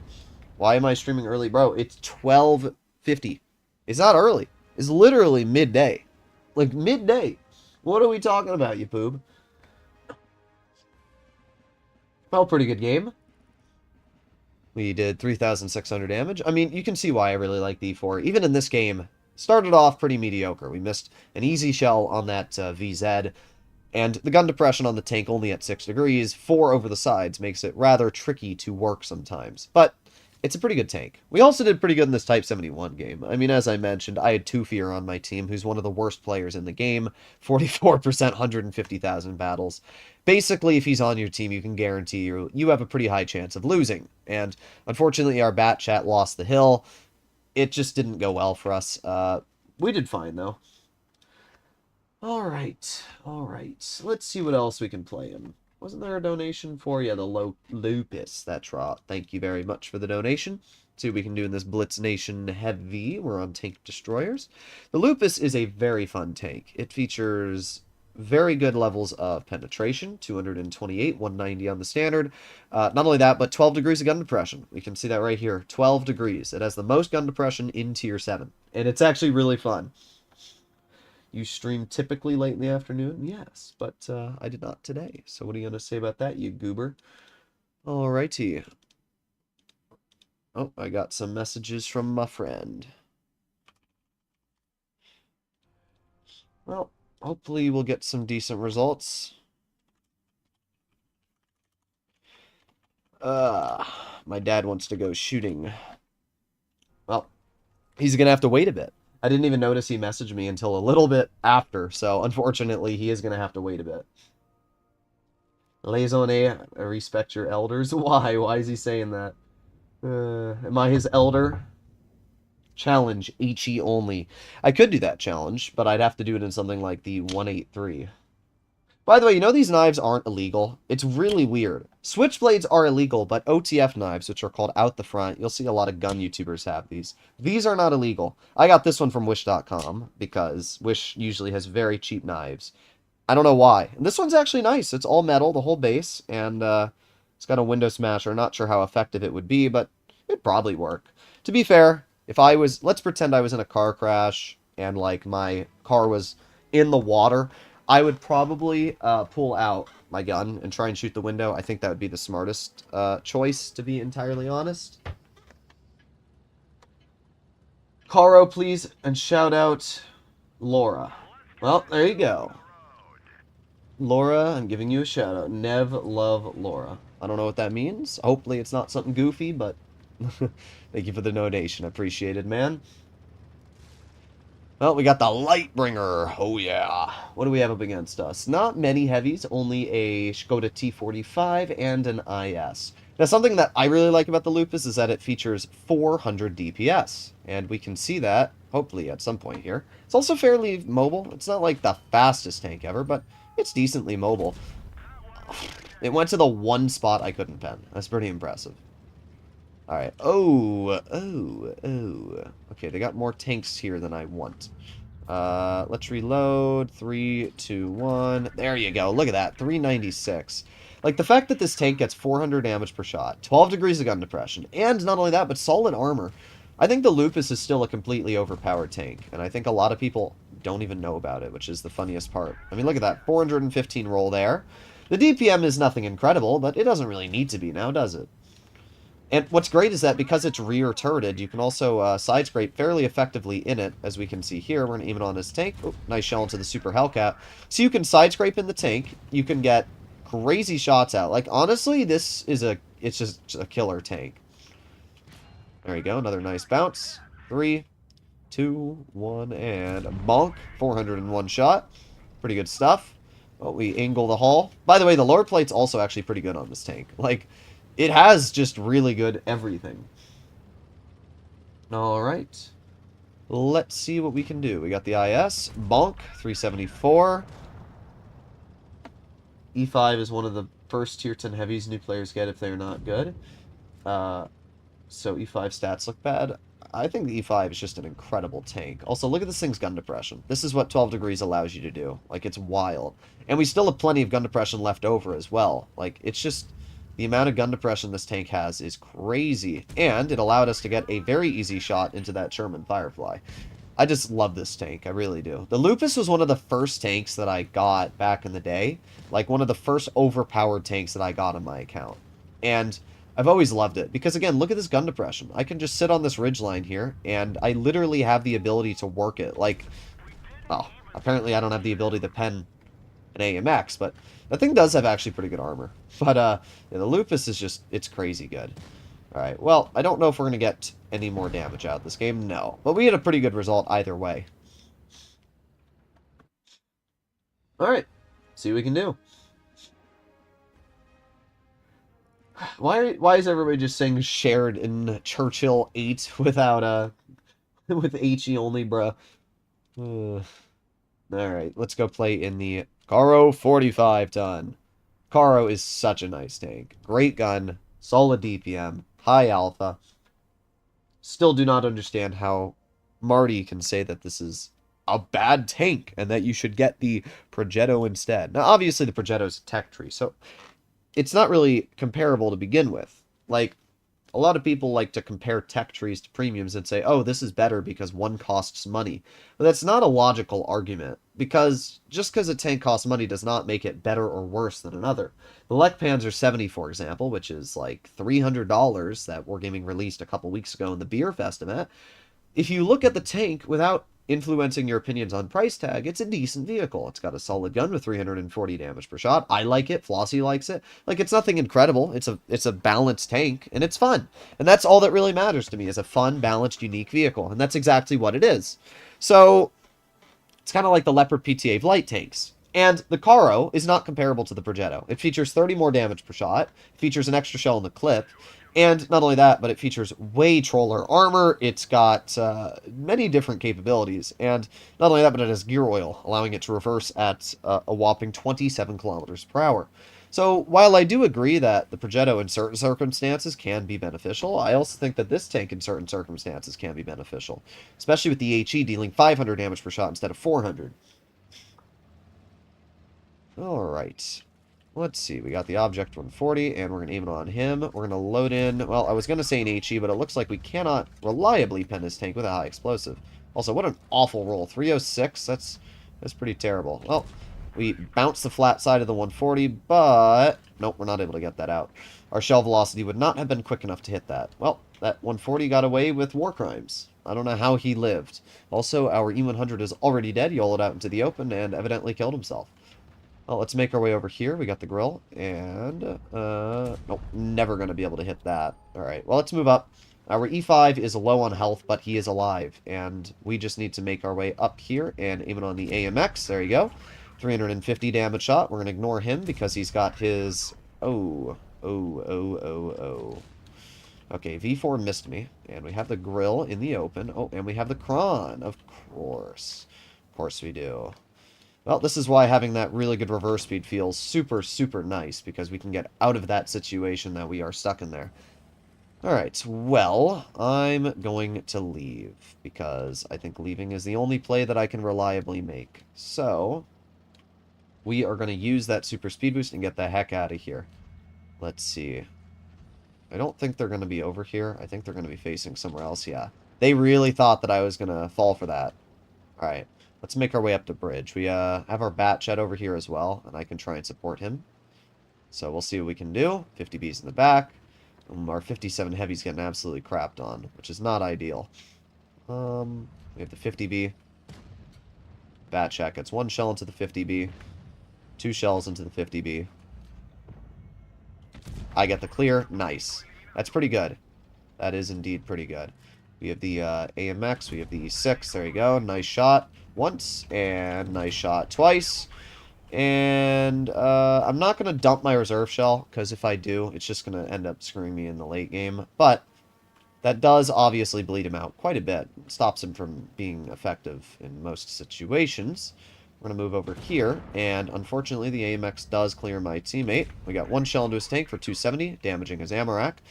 Speaker 1: Why am I streaming early? Bro, it's 12:50. It's not early. It's literally midday. Like, midday. What are we talking about, you poob? Well, pretty good game. We did 3,600 damage. I mean, you can see why I really like the E4. Even in this game, started off pretty mediocre. We missed an easy shell on that VZ, and the gun depression on the tank only at 6 degrees, 4 over the sides, makes it rather tricky to work sometimes. But it's a pretty good tank. We also did pretty good in this Type 71 game. I mean, as I mentioned, I had Two Fear on my team, who's one of the worst players in the game. 44%, 150,000 battles. Basically, if he's on your team, you can guarantee you have a pretty high chance of losing. And unfortunately, our bat chat lost the hill. It just didn't go well for us. We did fine, though. Alright, alright. Let's see what else we can play him. Wasn't there a donation for? Yeah, the Lupus. That's right. Thank you very much for the donation. See what we can do in this Blitz Nation Heavy. We're on Tank Destroyers. The Lupus is a very fun tank. It features very good levels of penetration, 228, 190 on the standard. Not only that, but 12 degrees of gun depression. We can see that right here, 12 degrees. It has the most gun depression in Tier 7. And it's actually really fun. You stream typically late in the afternoon? Yes, but I did not today. So what are you going to say about that, you goober? Alrighty. Oh, I got some messages from my friend. Well, hopefully we'll get some decent results. My dad wants to go shooting. Well, he's going to have to wait a bit. I didn't even notice he messaged me until a little bit after, so unfortunately he is going to have to wait a bit. Laisonne, respect your elders. Why? Why is he saying that? Am I his elder? Challenge, HE only. I could do that challenge, but I'd have to do it in something like the 183. By the way, you know these knives aren't illegal? It's really weird. Switchblades are illegal, but OTF knives, which are called out the front, you'll see a lot of gun YouTubers have these. These are not illegal. I got this one from Wish.com, because Wish usually has very cheap knives. I don't know why. And this one's actually nice. It's all metal, the whole base, and it's got a window smasher. Not sure how effective it would be, but it'd probably work. To be fair, if I was... Let's pretend I was in a car crash, and, like, my car was in the water... I would probably pull out my gun and try and shoot the window. I think that would be the smartest choice, to be entirely honest. Caro, please, and shout out Laura. Well, there you go. Laura, I'm giving you a shout out. Nev, love, Laura. I don't know what that means. Hopefully it's not something goofy, but thank you for the donation. I appreciate it, man. Well, we got the Lightbringer. Oh, yeah. What do we have up against us? Not many heavies, only a Skoda T45 and an IS. Now, something that I really like about the Lupus is that it features 400 DPS, and we can see that, hopefully, at some point here. It's also fairly mobile. It's not like the fastest tank ever, but it's decently mobile. It went to the one spot I couldn't pen. That's pretty impressive. Alright. Oh. Okay, they got more tanks here than I want. Let's reload. 3, 2, 1. There you go. Look at that. 396. Like, the fact that this tank gets 400 damage per shot, 12 degrees of gun depression, and not only that, but solid armor. I think the Lupus is still a completely overpowered tank, and I think a lot of people don't even know about it, which is the funniest part. I mean, look at that. 415 roll there. The DPM is nothing incredible, but it doesn't really need to be now, does it? And what's great is that because it's rear turreted, you can also side scrape fairly effectively in it, as we can see here. We're going to aim it on this tank. Oh, nice shell into the Super Hellcat. So you can side scrape in the tank. You can get crazy shots out. Like, honestly, this is it's just a killer tank. There you go. Another nice bounce. 3, 2, 1, and bonk. 401 shot. Pretty good stuff. Oh, we angle the hull. By the way, the lower plate's also actually pretty good on this tank. Like... It has just really good everything. Alright. Let's see what we can do. We got the IS. Bonk. 374. E5 is one of the first tier 10 heavies new players get if they're not good. So E5 stats look bad. I think the E5 is just an incredible tank. Also, look at this thing's gun depression. This is what 12 degrees allows you to do. Like, it's wild. And we still have plenty of gun depression left over as well. Like, it's just... The amount of gun depression this tank has is crazy, and it allowed us to get a very easy shot into that Sherman Firefly. I just love this tank, I really do. The Lupus was one of the first tanks that I got back in the day, like one of the first overpowered tanks that I got on my account. And I've always loved it, because again, look at this gun depression. I can just sit on this ridgeline here, and I literally have the ability to work it. Like, oh, apparently I don't have the ability to pen an AMX, but that thing does have actually pretty good armor. But, yeah, the Lupus is just, it's crazy good. Alright, well, I don't know if we're going to get any more damage out of this game. No. But we had a pretty good result either way. Alright. See what we can do. Why is everybody just saying shared in Churchill 8 without, with HE only, bruh? Alright, let's go play in the Caro 45 ton. Caro is such a nice tank. Great gun, solid DPM, high alpha. Still do not understand how Marty can say that this is a bad tank and that you should get the Progetto instead. Now, obviously, the Progetto's a tech tree, so it's not really comparable to begin with. Like, a lot of people like to compare tech trees to premiums and say, oh, this is better because one costs money. But that's not a logical argument, because just because a tank costs money does not make it better or worse than another. The Lek Panzer 70, for example, which is like $300 that Wargaming released a couple weeks ago in the Beer Festival, if you look at the tank without influencing your opinions on price tag, it's a decent vehicle. It's got a solid gun with 340 damage per shot. I like it. Flossie likes it. Like, it's nothing incredible. It's a balanced tank, and it's fun. And that's all that really matters to me, is a fun, balanced, unique vehicle. And that's exactly what it is. So, it's kind of like the Leopard PTA light tanks. And the Caro is not comparable to the Progetto. It features 30 more damage per shot. It features an extra shell in the clip. And not only that, but it features way troller armor. It's got many different capabilities. And not only that, but it has gear oil, allowing it to reverse at a whopping 27 kilometers per hour. So while I do agree that the Progetto in certain circumstances can be beneficial, I also think that this tank in certain circumstances can be beneficial. Especially with the HE dealing 500 damage per shot instead of 400. Alright. Let's see, we got the Object 140, and we're going to aim it on him. We're going to load in, well, I was going to say an HE, but it looks like we cannot reliably pen this tank with a high explosive. Also, what an awful roll. 306, that's pretty terrible. Well, we bounced the flat side of the 140, but nope, we're not able to get that out. Our shell velocity would not have been quick enough to hit that. Well, that 140 got away with war crimes. I don't know how he lived. Also, our E100 is already dead. He yoloed out into the open and evidently killed himself. Well, let's make our way over here. We got the grill, and, nope, never going to be able to hit that. Alright, well, let's move up. Our E5 is low on health, but he is alive, and we just need to make our way up here and aim it on the AMX. There you go. 350 damage shot. We're going to ignore him because he's got his... Oh. Okay, V4 missed me, and we have the grill in the open. Oh, and we have the Kron, of course. Of course we do. Well, this is why having that really good reverse speed feels super, super nice, because we can get out of that situation that we are stuck in there. Alright, well, I'm going to leave, because I think leaving is the only play that I can reliably make. So, we are going to use that super speed boost and get the heck out of here. Let's see. I don't think they're going to be over here. I think they're going to be facing somewhere else, yeah. They really thought that I was going to fall for that. Alright. Let's make our way up to bridge. We have our bat shed over here as well, and I can try and support him. So we'll see what we can do. 50 Bs in the back. Our 57 Heavy's getting absolutely crapped on, which is not ideal. We have the 50B. Bat check. It's one shell into the 50B. Two shells into the 50B. I get the clear. Nice. That's pretty good. That is indeed pretty good. We have the AMX. We have the E6. There you go. Nice shot. Once, and nice shot twice. And I'm not going to dump my reserve shell, because if I do, it's just going to end up screwing me in the late game. But that does obviously bleed him out quite a bit. It stops him from being effective in most situations. We're going to move over here, and unfortunately the AMX does clear my teammate. We got one shell into his tank for 270, damaging his ammo rack.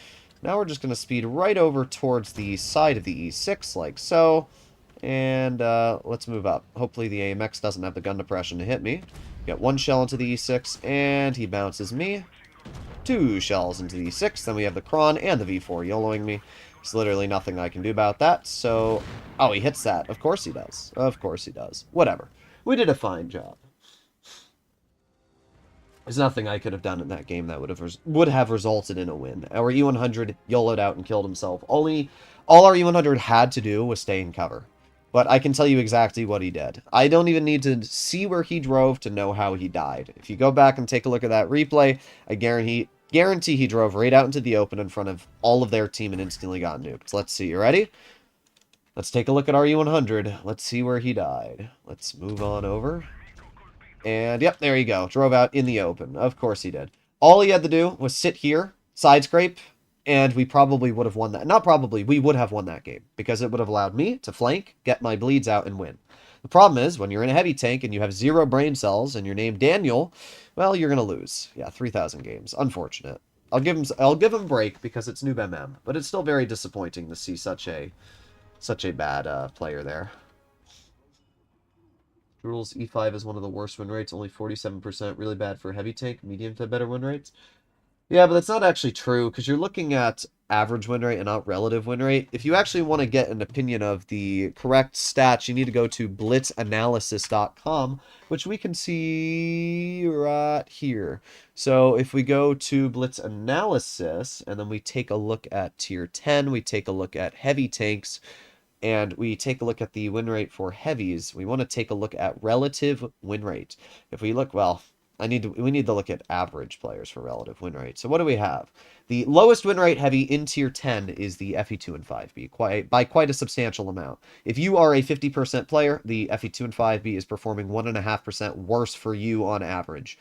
Speaker 1: Now we're just going to speed right over towards the side of the E6, like so. And let's move up. Hopefully the AMX doesn't have the gun depression to hit me. Got one shell into the E6, and he bounces me. Two shells into the E6. Then we have the Kron and the V4 YOLOing me. There's literally nothing I can do about that. So, oh, he hits that. Of course he does. Of course he does. Whatever. We did a fine job. There's nothing I could have done in that game that would have resulted in a win. Our E100 YOLO'd out and killed himself. All our E100 had to do was stay in cover. But I can tell you exactly what he did. I don't even need to see where he drove to know how he died. If you go back and take a look at that replay, I guarantee Guarantee he drove right out into the open in front of all of their team and instantly got nuked. Let's see. You ready? Let's take a look at RU100. Let's see where he died. Let's move on over. And, yep, there you go. Drove out in the open. Of course he did. All he had to do was sit here, side scrape, and we probably would have won that. Not probably, we would have won that game, because it would have allowed me to flank, get my bleeds out, and win. The problem is, when you're in a heavy tank and you have 0 brain cells and you're named Daniel, well, you're going to lose. Yeah, 3,000 games. Unfortunate. I'll give him a break because it's Noob MM, but it's still very disappointing to see such a bad player there. Droodles E5 is one of the worst win rates, only 47%, really bad for a heavy tank, medium to better win rates. Yeah, but that's not actually true, because you're looking at average win rate and not relative win rate. If you actually want to get an opinion of the correct stats, you need to go to blitzanalysis.com, which we can see right here. So if we go to Blitz Analysis, and then we take a look at Tier 10, we take a look at heavy tanks, and we take a look at the win rate for heavies, we want to take a look at relative win rate. If we look, well, we need to look at average players for relative win rate. So what do we have? The lowest win rate heavy in tier 10 is the FE2 and 5B, by quite a substantial amount. If you are a 50% player, the FE2 and 5B is performing 1.5% worse for you on average.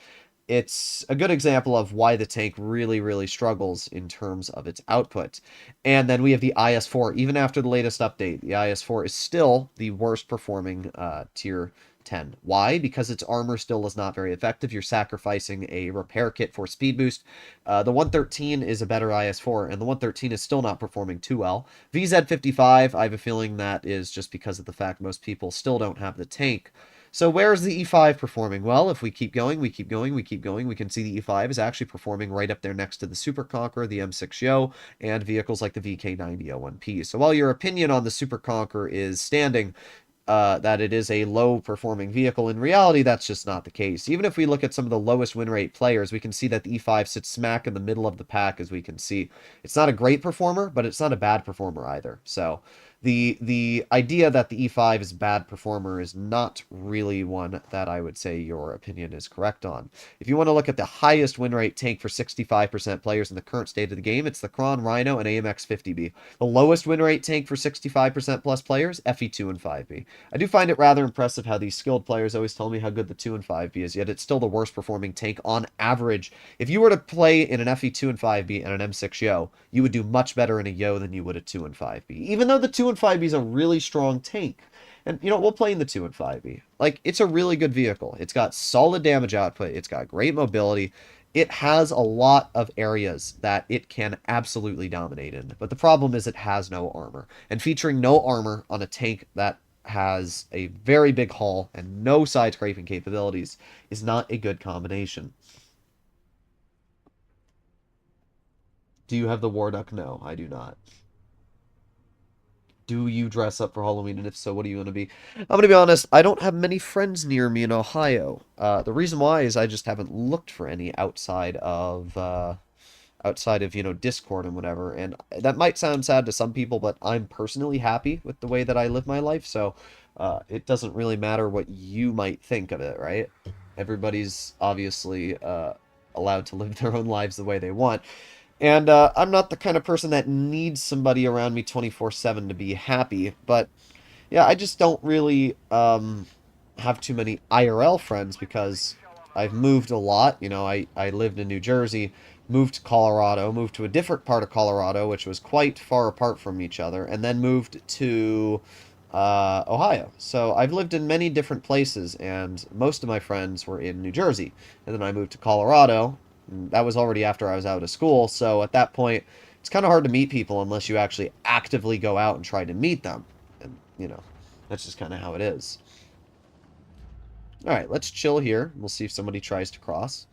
Speaker 1: It's a good example of why the tank really, really struggles in terms of its output. And then we have the IS-4. Even after the latest update, the IS-4 is still the worst performing tier 10. Why? Because its armor still is not very effective. You're sacrificing a repair kit for speed boost. The 113 is a better IS-4, and the 113 is still not performing too well. VZ55, I have a feeling that is just because of the fact most people still don't have the tank. So where's the E5 performing? Well, if we keep going, we can see the E5 is actually performing right up there next to the Super Conqueror, the M6 Yo, and vehicles like the VK9001P. So while your opinion on the Super Conqueror is standing, that it is a low-performing vehicle, in reality, that's just not the case. Even if we look at some of the lowest win rate players, we can see that the E5 sits smack in the middle of the pack, as we can see. It's not a great performer, but it's not a bad performer either. So the idea that the E5 is a bad performer is not really one that I would say your opinion is correct on. If you want to look at the highest win rate tank for 65% players in the current state of the game, it's the Kron, Rhino, and AMX 50B. The lowest win rate tank for 65% plus players, FE2 and 5B. I do find it rather impressive how these skilled players always tell me how good the 2 and 5B is, yet it's still the worst performing tank on average. If you were to play in an FE2 and 5B and an M6 Yo, you would do much better in a Yo than you would a 2 and 5B. Even though the 2 and 5B is a really strong tank. And, you know, we'll play in the 2 and 5B. Like, it's a really good vehicle. It's got solid damage output. It's got great mobility. It has a lot of areas that it can absolutely dominate in. But the problem is it has no armor. And featuring no armor on a tank that has a very big hull and no side scraping capabilities is not a good combination. Do you have the War Duck? No, I do not. Do you dress up for Halloween? And if so, what are you going to be? I'm going to be honest, I don't have many friends near me in Ohio. The reason why is I just haven't looked for any outside of, you know, Discord and whatever. And that might sound sad to some people, but I'm personally happy with the way that I live my life. So it doesn't really matter what you might think of it, right? Everybody's obviously allowed to live their own lives the way they want. And I'm not the kind of person that needs somebody around me 24/7 to be happy. But yeah, I just don't really have too many IRL friends because I've moved a lot. You know, I lived in New Jersey, moved to Colorado, moved to a different part of Colorado, which was quite far apart from each other, and then moved to Ohio. So I've lived in many different places, and most of my friends were in New Jersey. And then I moved to Colorado. That was already after I was out of school, so at that point, it's kind of hard to meet people unless you actually actively go out and try to meet them. And, you know, that's just kind of how it is. Alright, let's chill here. We'll see if somebody tries to cross.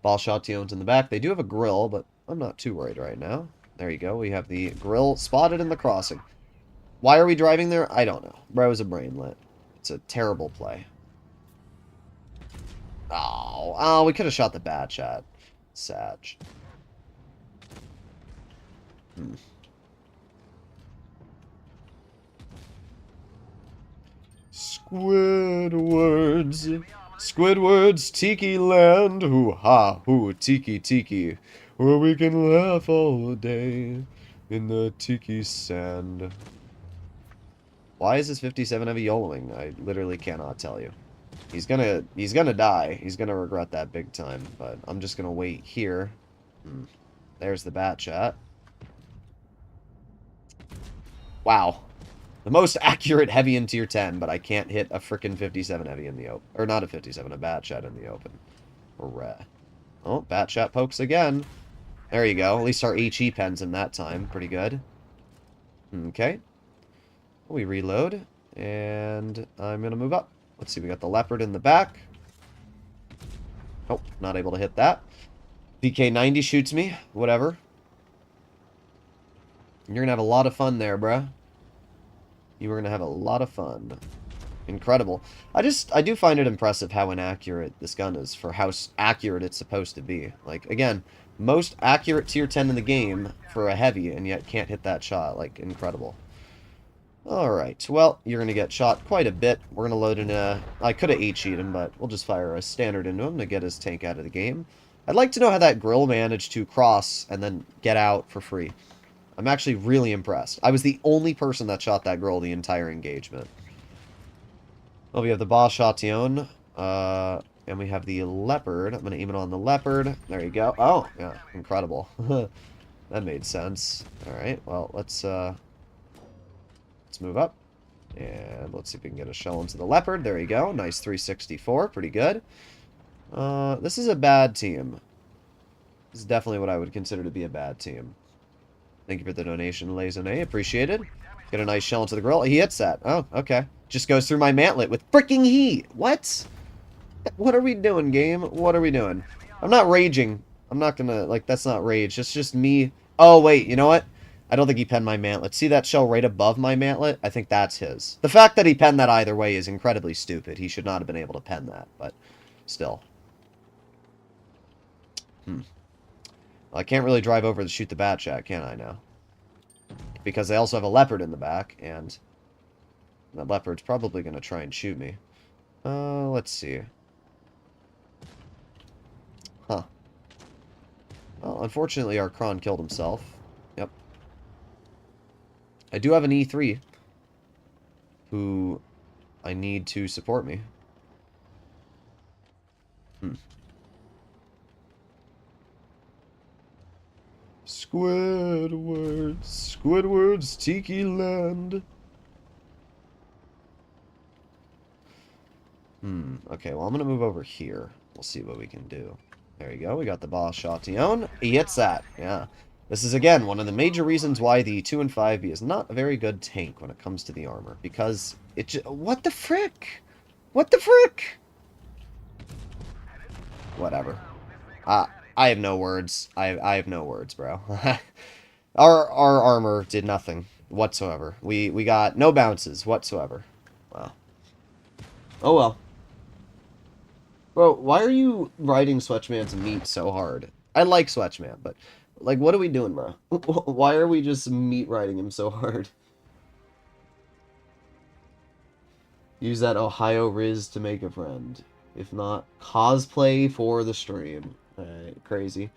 Speaker 1: Ball shot Tion's in the back. They do have a grill, but I'm not too worried right now. There you go. We have the grill spotted in the crossing. Why are we driving there? I don't know. Bro's a brainlet. It's a terrible play. Oh, we could have shot the bad shot. Sag. Squidwards. Squidward's Tiki Land, hoo ha, hoo, tiki tiki, where we can laugh all day in the tiki sand. Why is this 57 heavy YOLOing? I literally cannot tell you. He's gonna die. He's gonna regret that big time, but I'm just gonna wait here. There's the bat chat. Wow. The most accurate heavy in tier 10, but I can't hit a frickin' 57 heavy in the open. Or not a 57, a bat chat in the open. Hooray. Oh, bat chat pokes again. There you go. At least our HE pens him that time. Pretty good. Okay. We reload. And I'm going to move up. Let's see, we got the leopard in the back. Oh, not able to hit that. PK90 shoots me. Whatever. You're going to have a lot of fun there, bruh. You are going to have a lot of fun. Incredible. I do find it impressive how inaccurate this gun is for how accurate it's supposed to be. Like, again, most accurate tier 10 in the game for a heavy, and yet can't hit that shot. Like, incredible. Alright, well, you're going to get shot quite a bit. We're going to load in a... I could have HE'd him, but we'll just fire a standard into him to get his tank out of the game. I'd like to know how that grill managed to cross and then get out for free. I'm actually really impressed. I was the only person that shot that grill the entire engagement. Well, we have the boss Chatillon, and we have the leopard. I'm going to aim it on the leopard. There you go. Oh, yeah, incredible. That made sense. Alright, well, let's move up. And let's see if we can get a shell into the leopard. There you go. Nice 364. Pretty good. This is a bad team. This is definitely what I would consider to be a bad team. Thank you for the donation, Lazone. Appreciated. Get a nice shell into the grill. He hits that. Oh, okay. Just goes through my mantlet with freaking heat. What? What are we doing, game? What are we doing? I'm not raging. I'm not gonna, like, that's not rage. It's just me. Oh, wait, you know what? I don't think he penned my mantlet. See that shell right above my mantlet? I think that's his. The fact that he penned that either way is incredibly stupid. He should not have been able to pen that, but still. Well, I can't really drive over to shoot the bat chat, can I now? Because they also have a leopard in the back, and that leopard's probably going to try and shoot me. Let's see. Huh. Well, unfortunately, our Kron killed himself. Yep. I do have an E3 who I need to support me. Squidward's Tiki Land. Okay, well, I'm going to move over here. We'll see what we can do. There you go. We got the boss Chatillon. He hits that. Yeah. This is, again, one of the major reasons why the 2 and 5B is not a very good tank when it comes to the armor. Because it just... What the frick? What the frick? Whatever. I have no words. I have no words, bro. Our armor did nothing whatsoever. We got no bounces whatsoever. Wow. Oh well. Bro, why are you riding Swatchman's meat so hard? I like Swatchman, but like, what are we doing, bro? Why are we just meat riding him so hard? Use that Ohio Riz to make a friend. If not, cosplay for the stream. Alright, crazy.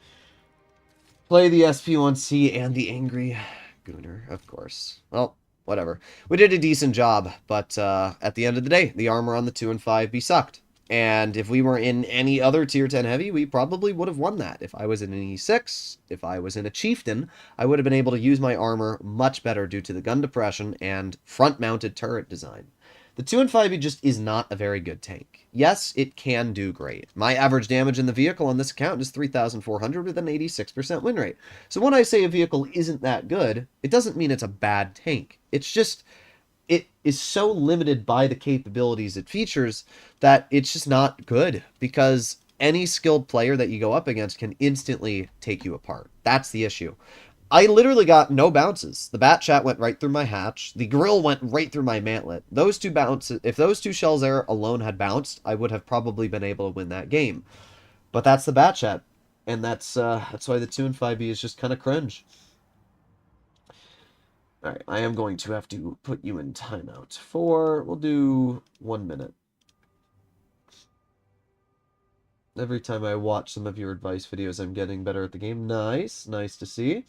Speaker 1: Play the SP1C and the Angry Gooner, of course. Well, whatever. We did a decent job, but at the end of the day, the armor on the 2 and 5B sucked. And if we were in any other tier 10 heavy, we probably would have won that. If I was in an E6, if I was in a Chieftain, I would have been able to use my armor much better due to the gun depression and front-mounted turret design. The 2 and 5B just is not a very good tank. Yes, it can do great. My average damage in the vehicle on this account is 3,400 with an 86% win rate. So when I say a vehicle isn't that good, it doesn't mean it's a bad tank. It's just... it is so limited by the capabilities it features that it's just not good, because any skilled player that you go up against can instantly take you apart. That's the issue. I literally got no bounces. The bat chat went right through my hatch. The grill went right through my mantlet. Those two bounces, if those two shells there alone had bounced, I would have probably been able to win that game. But that's the bat chat, and that's why the 2 and 5B is just kind of cringe. Alright, I am going to have to put you in timeout for, we'll do 1 minute. Every time I watch some of your advice videos, I'm getting better at the game. Nice. Nice to see.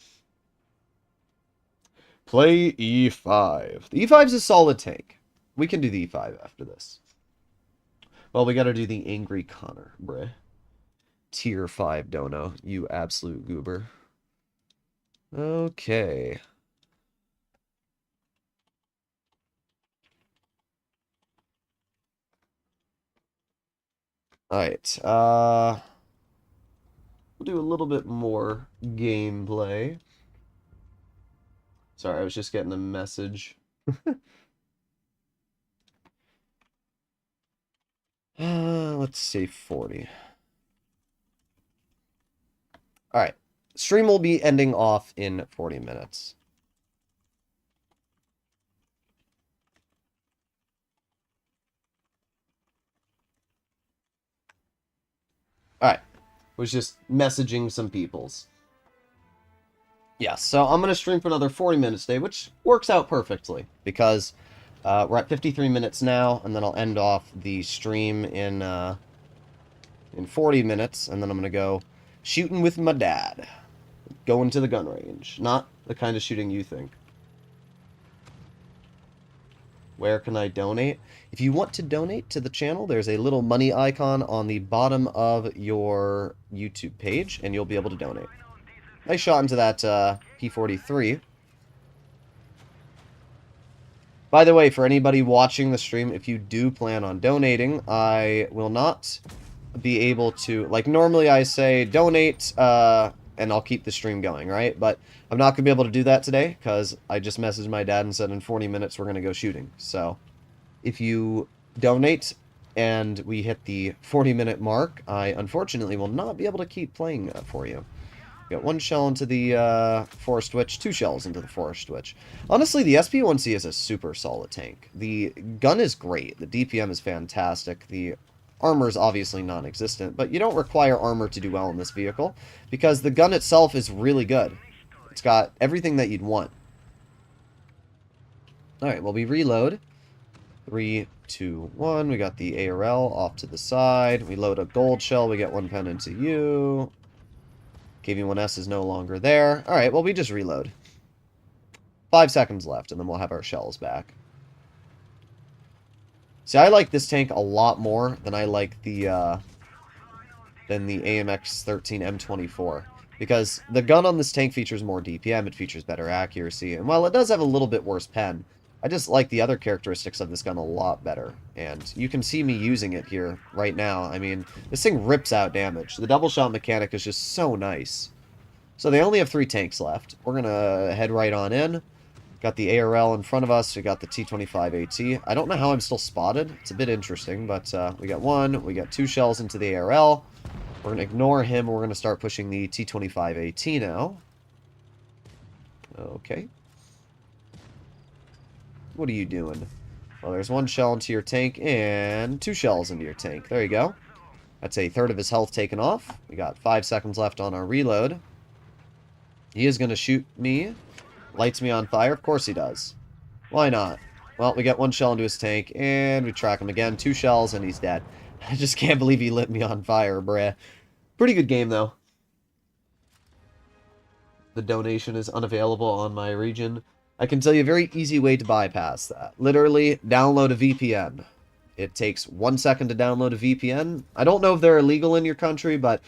Speaker 1: Play E5. The E5 is a solid tank. We can do the E5 after this. Well, we gotta do the Angry Connor, bruh. Tier 5 dono, you absolute goober. Okay. Alright, we'll do a little bit more gameplay. Sorry, I was just getting a message. Let's say 40. Alright, stream will be ending off in 40 minutes. Alright, was just messaging some peoples. Yeah, so I'm going to stream for another 40 minutes today, which works out perfectly, because we're at 53 minutes now, and then I'll end off the stream in 40 minutes, and then I'm going to go shooting with my dad. Going to the gun range. Not the kind of shooting you think. Where can I donate? If you want to donate to the channel, there's a little money icon on the bottom of your YouTube page, and you'll be able to donate. Nice shot into that P43. By the way, for anybody watching the stream, if you do plan on donating, I will not be able to... Like, normally I say donate, and I'll keep the stream going, right? But I'm not going to be able to do that today, because I just messaged my dad and said in 40 minutes we're going to go shooting. So, if you donate and we hit the 40-minute mark, I unfortunately will not be able to keep playing for you. Got one shell into the Forest Witch, two shells into the Forest Witch. Honestly, the SP1C is a super solid tank. The gun is great. The DPM is fantastic. The armor is obviously non-existent, but you don't require armor to do well in this vehicle, because the gun itself is really good. It's got everything that you'd want. Alright, well, we reload. 3, 2, 1. We got the ARL off to the side. We load a gold shell. We get one pen into you. KV-1S is no longer there. Alright, well, we just reload. 5 seconds left, and then we'll have our shells back. See, I like this tank a lot more than I like the AMX-13 M24. Because the gun on this tank features more DPM, it features better accuracy, and while it does have a little bit worse pen, I just like the other characteristics of this gun a lot better. And you can see me using it here right now. I mean, this thing rips out damage. The double shot mechanic is just so nice. So they only have 3 tanks left. We're going to head right on in. Got the ARL in front of us. We got the T25AT. I don't know how I'm still spotted. It's a bit interesting, but we got 1. We got 2 shells into the ARL. We're going to ignore him. We're going to start pushing the T25AT now. Okay. What are you doing? Well, there's 1 shell into your tank and 2 shells into your tank. There you go. That's a third of his health taken off. We got 5 seconds left on our reload. He is going to shoot me. Lights me on fire. Of course he does. Why not? Well, we got 1 shell into his tank, and we track him again. 2 shells, and he's dead. I just can't believe he lit me on fire, bruh. Pretty good game, though. The donation is unavailable on my region. I can tell you a very easy way to bypass that. Literally, download a VPN. It takes 1 second to download a VPN. I don't know if they're illegal in your country, but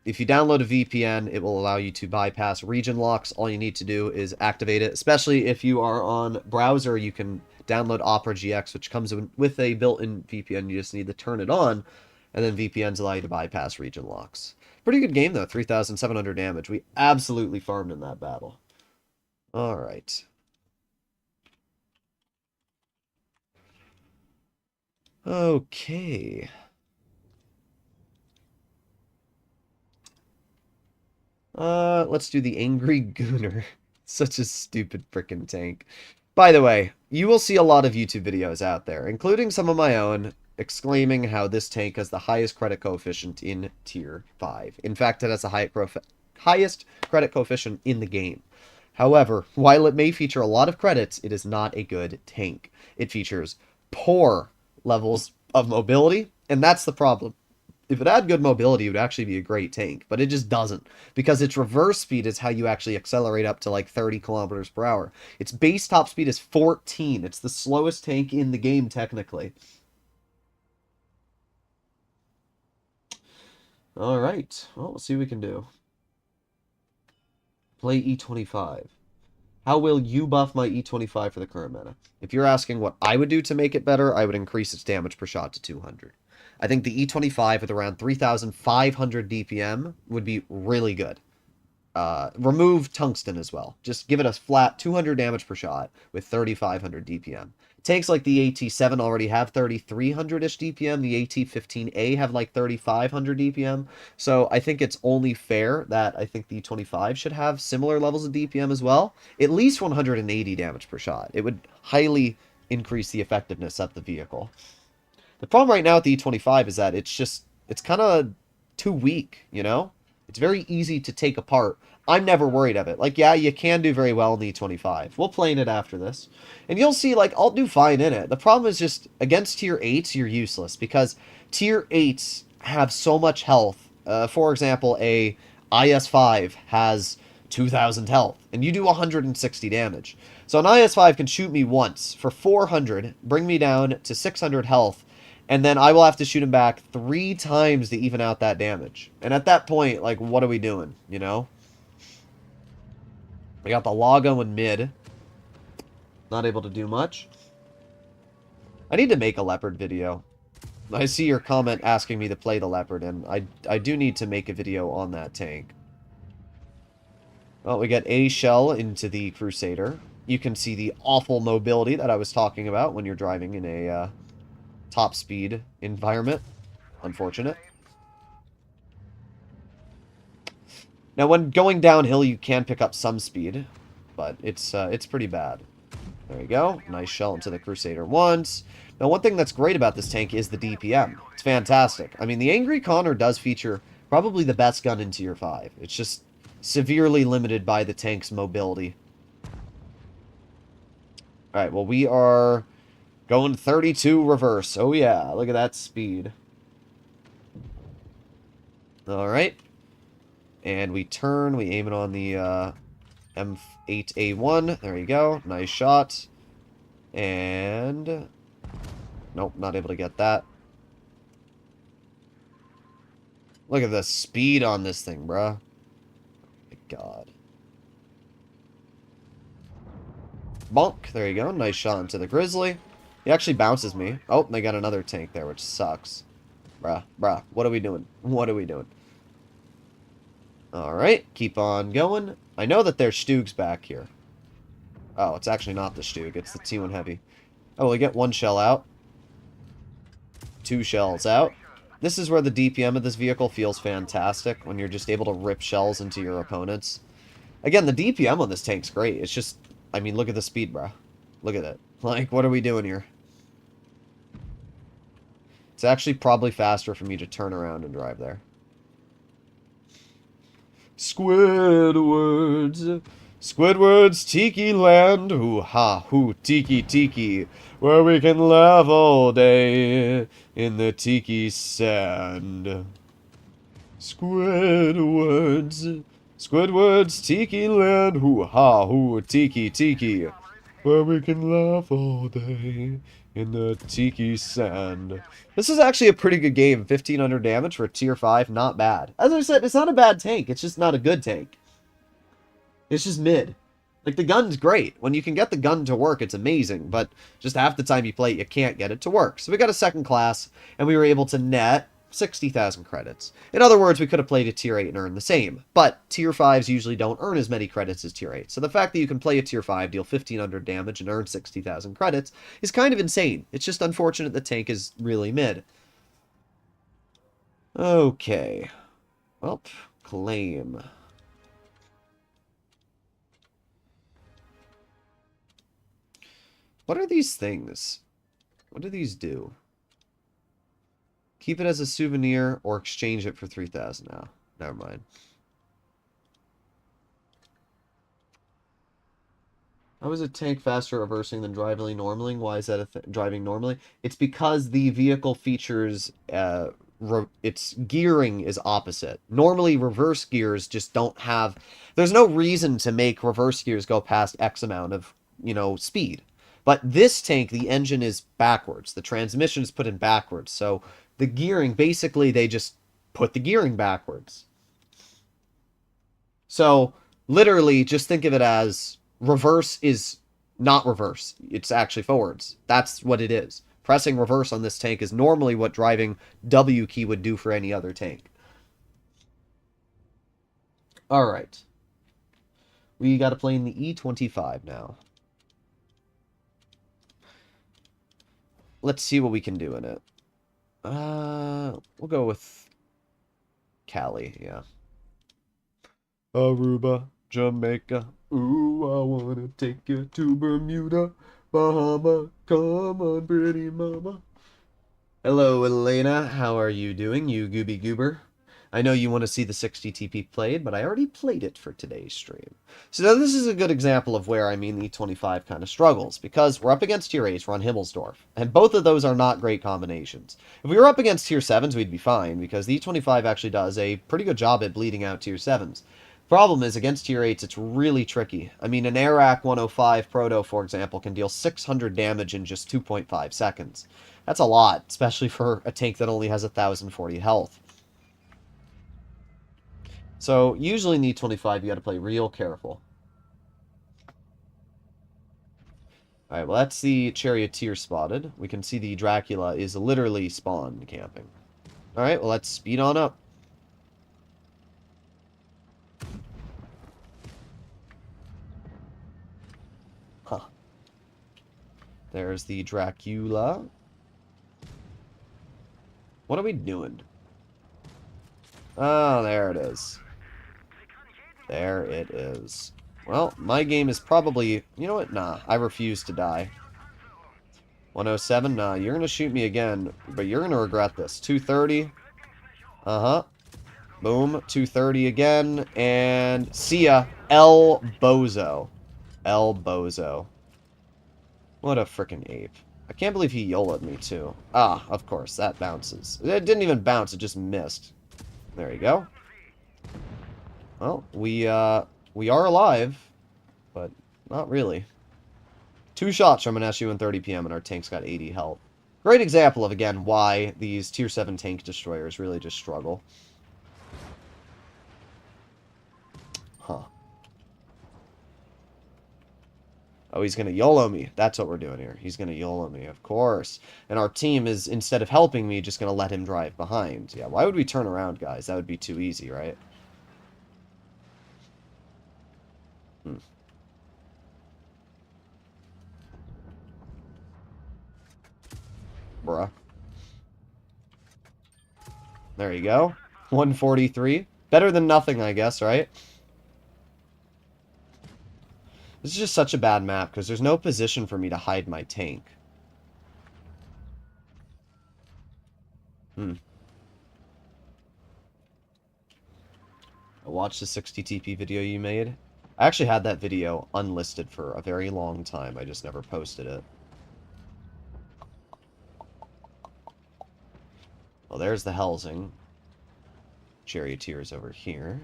Speaker 1: if you download a VPN, it will allow you to bypass region locks. All you need to do is activate it, especially if you are on browser. You can download Opera GX, which comes with a built-in VPN. You just need to turn it on, and then VPNs allow you to bypass region locks. Pretty good game, though. 3,700 damage. We absolutely farmed in that battle. Alright. Okay. Let's do the Angry Gooner. Such a stupid frickin' tank. By the way, you will see a lot of YouTube videos out there, including some of my own, exclaiming how this tank has the highest credit coefficient in Tier 5. In fact, it has the highest credit coefficient in the game. However, while it may feature a lot of credits, it is not a good tank. It features poor levels of mobility, and that's the problem. If it had good mobility, it would actually be a great tank, but it just doesn't, because its reverse speed is how you actually accelerate up to like 30 kilometers per hour. Its base top speed is 14. It's the slowest tank in the game, technically. All right. Well, we'll see what we can do. Play E25. How will you buff my E25 for the current meta? If you're asking what I would do to make it better, I would increase its damage per shot to 200. I think the E25 with around 3,500 DPM would be really good. Remove tungsten as well. Just give it a flat 200 damage per shot with 3,500 DPM. Tanks like the AT7 already have 3,300-ish DPM. The AT15A have like 3,500 DPM. So I think it's only fair that I think the 25 should have similar levels of DPM as well. At least 180 damage per shot. It would highly increase the effectiveness of the vehicle. The problem right now with the E25 is that it's kind of too weak, you know? It's very easy to take apart. I'm never worried of it. Like, yeah, you can do very well in the E25. We'll play in it after this. And you'll see, like, I'll do fine in it. The problem is just, against Tier 8s, you're useless. Because Tier 8s have so much health. For example, a IS-5 has 2,000 health. And you do 160 damage. So an IS-5 can shoot me once for 400, bring me down to 600 health, and then I will have to shoot him back 3 times to even out that damage. And at that point, like, what are we doing, you know? We got the Lago in mid. Not able to do much. I need to make a Leopard video. I see your comment asking me to play the Leopard, and I do need to make a video on that tank. Well, we get a shell into the Crusader. You can see the awful mobility that I was talking about when you're driving in a top speed environment. Unfortunate. Now, when going downhill, you can pick up some speed, but it's pretty bad. There we go. Nice shell into the Crusader once. Now, one thing that's great about this tank is the DPM. It's fantastic. I mean, the Angry Connor does feature probably the best gun in Tier 5. It's just severely limited by the tank's mobility. Alright, well, we are going 32 reverse. Oh, yeah. Look at that speed. Alright. And we turn. We aim it on the M8A1. There you go. Nice shot. And... nope, not able to get that. Look at the speed on this thing, bruh. My God. Bonk. There you go. Nice shot into the Grizzly. He actually bounces me. Oh, they got another tank there, which sucks. Bruh. What are we doing? What are we doing? Alright. Keep on going. I know that there's Stugs back here. Oh, it's actually not the Stug. It's the T1 Heavy. Oh, we get 1 shell out. 2 shells out. This is where the DPM of this vehicle feels fantastic, when you're just able to rip shells into your opponents. Again, the DPM on this tank's great. It's just, I mean, look at the speed, bro. Look at it. Like, what are we doing here? It's actually probably faster for me to turn around and drive there. Squidwards. Squidward's Tiki Land, hoo-ha, hoo, tiki, where we can laugh all day in the tiki sand. Squidward's Tiki Land, hoo-ha, hoo, tiki, where we can laugh all day in the tiki sand. This is actually a pretty good game. 1,500 damage for a tier 5, not bad. As I said, it's not a bad tank, it's just not a good tank. It's just mid. Like, the gun's great. When you can get the gun to work, it's amazing. But just half the time you play it, you can't get it to work. So we got a second class, and we were able to net 60,000 credits. In other words, we could have played a tier 8 and earned the same. But tier 5s usually don't earn as many credits as tier 8. So the fact that you can play a tier 5, deal 1,500 damage, and earn 60,000 credits is kind of insane. It's just unfortunate the tank is really mid. Okay. Well, claim. What are these things? What do these do? Keep it as a souvenir or exchange it for 3,000 now. Never mind. How is a tank faster reversing than driving normally? Why is that driving normally? It's because the vehicle features its gearing is opposite. Normally, reverse gears just don't have. There's no reason to make reverse gears go past X amount of, speed. But this tank, the engine is backwards. The transmission is put in backwards. So the gearing, basically, they just put the gearing backwards. So literally, just think of it as reverse is not reverse. It's actually forwards. That's what it is. Pressing reverse on this tank is normally what driving W key would do for any other tank. Alright. We got to play in the E25 now. Let's see what we can do in it. We'll go with Cali, yeah. Aruba, Jamaica. Ooh, I wanna take you to Bermuda, Bahama. Come on, pretty mama. Hello, Elena. How are you doing, you gooby goober? I know you want to see the 60 TP played, but I already played it for today's stream. So now this is a good example of where, the E25 kind of struggles, because we're up against tier 8s, we're on Himmelsdorf, and both of those are not great combinations. If we were up against tier 7s, we'd be fine, because the E25 actually does a pretty good job at bleeding out tier 7s. Problem is, against tier 8s, it's really tricky. An Arak 105 Proto, for example, can deal 600 damage in just 2.5 seconds. That's a lot, especially for a tank that only has 1,040 health. So, usually in the E25, you gotta play real careful. Alright, well that's the Charioteer spotted. We can see the Dracula is literally spawn camping. Alright, well let's speed on up. Huh. There's the Dracula. What are we doing? Oh, there it is. There it is. Well, my game is probably... You know what? Nah, I refuse to die. 107? Nah, you're gonna shoot me again, but you're gonna regret this. 230. Uh-huh. Boom. 230 again. And see ya. El Bozo. El Bozo. What a freaking ape. I can't believe he YOLO'd me, too. Ah, of course, that bounces. It didn't even bounce, it just missed. There you go. Well, we are alive, but not really. 2 shots from an SU-130 PM, and our tank's got 80 health. Great example of, again, why these Tier 7 tank destroyers really just struggle. Huh. Oh, he's going to YOLO me. That's what we're doing here. He's going to YOLO me, of course. And our team is, instead of helping me, just going to let him drive behind. Yeah, why would we turn around, guys? That would be too easy, right? Bruh. There you go. 143. Better than nothing, I guess, right? This is just such a bad map, because there's no position for me to hide my tank. I watched the 60 TP video you made. I actually had that video unlisted for a very long time. I just never posted it. Well, there's the Helsing. Charioteers over here.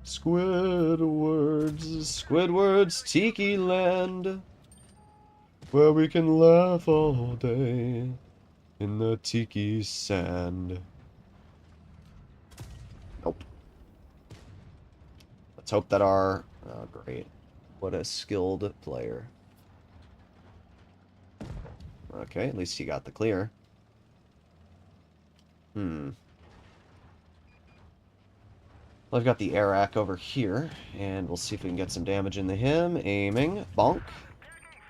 Speaker 1: Squidward's Tiki Land, where we can laugh all day in the tiki sand. Nope. Let's hope that our... Oh, great. What a skilled player. Okay, at least he got the clear. I've got the Arak over here, and we'll see if we can get some damage into him. Aiming. Bonk.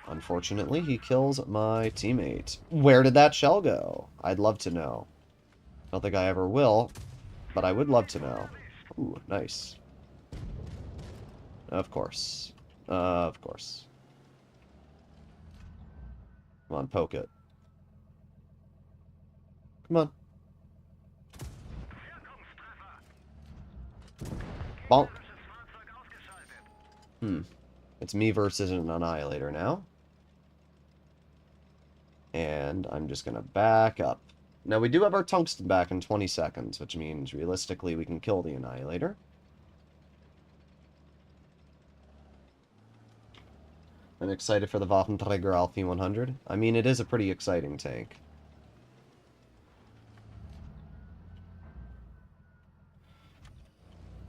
Speaker 1: Unfortunately, he kills my teammate. Where did that shell go? I'd love to know. I don't think I ever will, but I would love to know. Ooh, nice. Of course. Of course. Come on, poke it. Come on. Bonk. It's me versus an Annihilator now. And I'm just going to back up. Now, we do have our tungsten back in 20 seconds, which means, realistically, we can kill the Annihilator. I'm excited for the Waffenträger Alpha 100. I mean, it is a pretty exciting tank.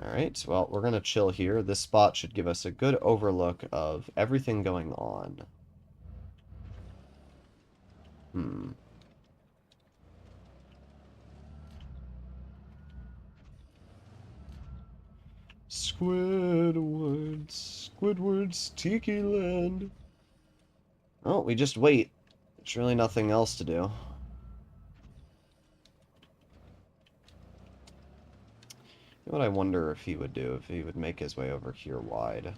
Speaker 1: Alright, well, we're going to chill here. This spot should give us a good overlook of everything going on. Squidward's Tiki Land. Oh, we just wait. There's really nothing else to do. You know what I wonder if he would do, if he would make his way over here wide.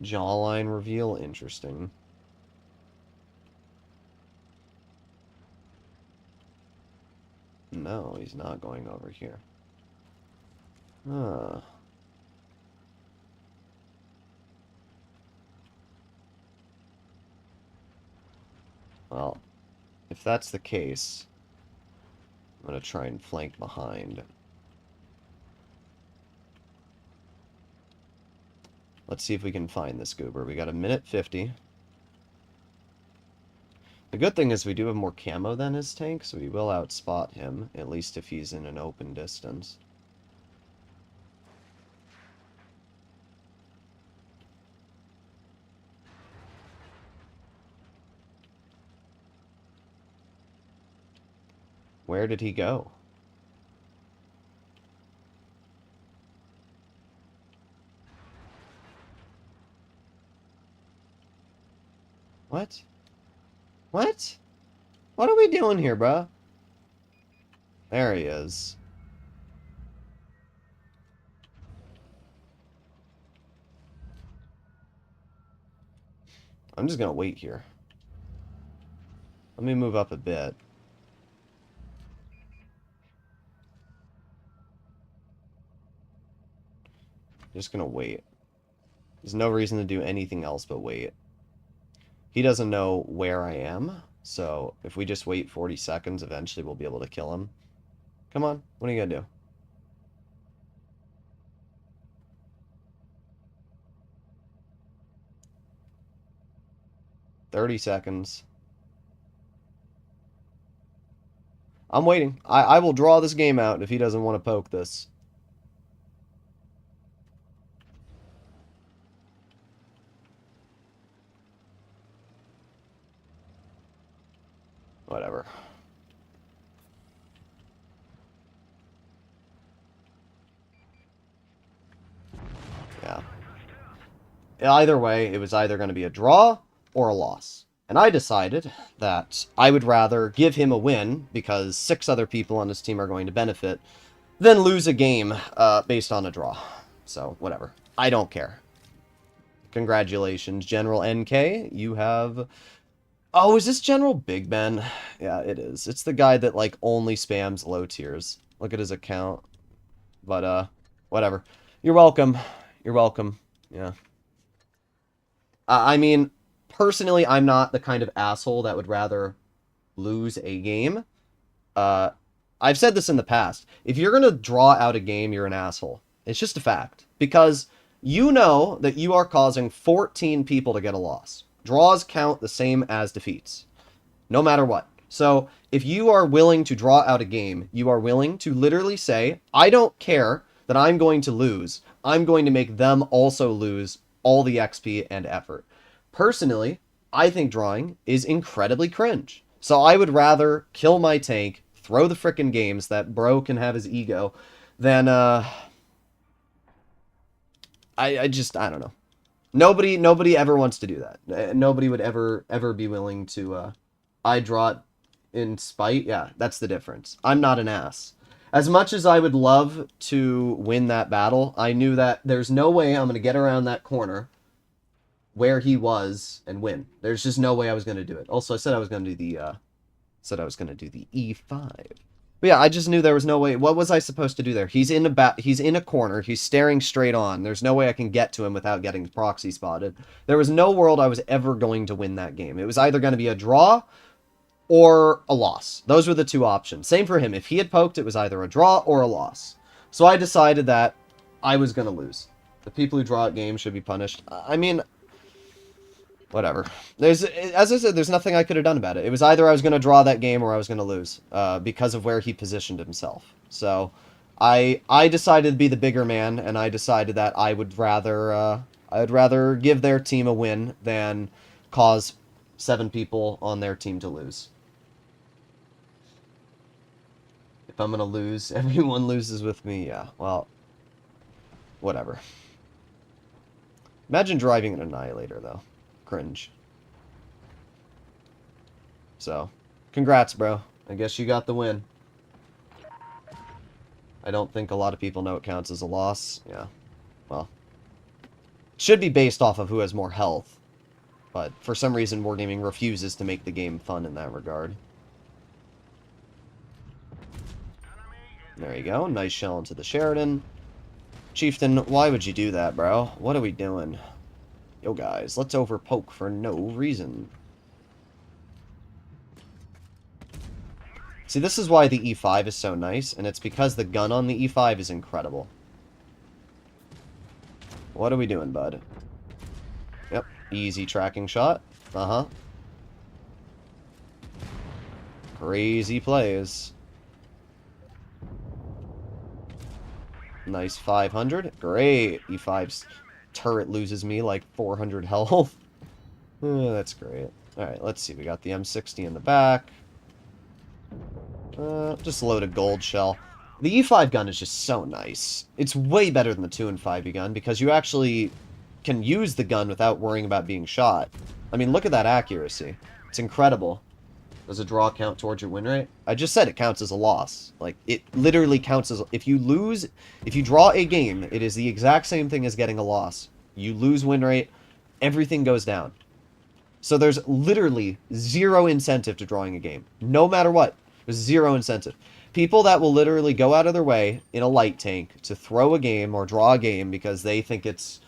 Speaker 1: Jawline reveal, interesting. No, he's not going over here. Huh. Well, if that's the case, I'm going to try and flank behind. Let's see if we can find this goober. We got a minute 50. The good thing is we do have more camo than his tank, so we will outspot him, at least if he's in an open distance. Where did he go? What? What? What are we doing here, bruh? There he is. I'm just gonna wait here. Let me move up a bit. Just gonna wait. There's no reason to do anything else but wait. He doesn't know where I am, so if we just wait 40 seconds, eventually we'll be able to kill him. Come on, what are you gonna do? "30 seconds. I'm waiting. I will draw this game out if he doesn't want to poke this. Whatever. Yeah. Either way, it was either going to be a draw or a loss. And I decided that I would rather give him a win, because 6 other people on his team are going to benefit, than lose a game based on a draw. So, whatever. I don't care. Congratulations, General NK. You have... Oh, is this General Big Ben? Yeah, it is. It's the guy that, like, only spams low tiers. Look at his account. But, whatever. You're welcome. You're welcome. Yeah. I mean, personally, I'm not the kind of asshole that would rather lose a game. I've said this in the past. If you're going to draw out a game, you're an asshole. It's just a fact. Because you know that you are causing 14 people to get a loss. Draws count the same as defeats. No matter what. So, if you are willing to draw out a game, you are willing to literally say, I don't care that I'm going to lose. I'm going to make them also lose all the XP and effort. Personally, I think drawing is incredibly cringe. So I would rather kill my tank, throw the frickin' games, that bro can have his ego, than, I don't know. Nobody ever wants to do that. Nobody would ever be willing to, I draw it in spite. Yeah, that's the difference. I'm not an ass. As much as I would love to win that battle, I knew that there's no way I'm going to get around that corner where he was and win. There's just no way I was going to do it. Also, I said I was going to do the E5. But yeah, I just knew there was no way. What was I supposed to do there? He's in a corner. He's staring straight on. There's no way I can get to him without getting proxy spotted. There was no world I was ever going to win that game. It was either going to be a draw or a loss. Those were the two options. Same for him. If he had poked, it was either a draw or a loss. So I decided that I was going to lose. The people who draw at games should be punished. I mean, whatever. As I said, there's nothing I could have done about it. It was either I was going to draw that game or I was going to lose because of where he positioned himself. So I decided to be the bigger man, and I decided that I would rather give their team a win than cause 7 people on their team to lose. If I'm going to lose, everyone loses with me. Yeah, well, whatever. Imagine driving an Annihilator, though. Cringe. So, congrats, bro. I guess you got the win. I don't think a lot of people know it counts as a loss. Yeah. Well. It should be based off of who has more health. But for some reason, Wargaming refuses to make the game fun in that regard. There you go. Nice shell into the Sheridan. Chieftain, why would you do that, bro? What are we doing? Yo, guys, let's overpoke for no reason. See, this is why the E5 is so nice, and it's because the gun on the E5 is incredible. What are we doing, bud? Yep, easy tracking shot. Uh-huh. Crazy plays. Nice 500. Great. E5's turret loses me like 400 health. Oh, that's great. Alright, let's see. We got the M60 in the back. Just load a gold shell. The E5 gun is just so nice. It's way better than the 2 and 5e gun because you actually can use the gun without worrying about being shot. I mean, look at that accuracy. It's incredible. Does a draw count towards your win rate? I just said it counts as a loss. Like, it literally counts as... If you lose... If you draw a game, it is the exact same thing as getting a loss. You lose win rate, everything goes down. So there's literally zero incentive to drawing a game. No matter what. There's zero incentive. People that will literally go out of their way in a light tank to throw a game or draw a game because they think it's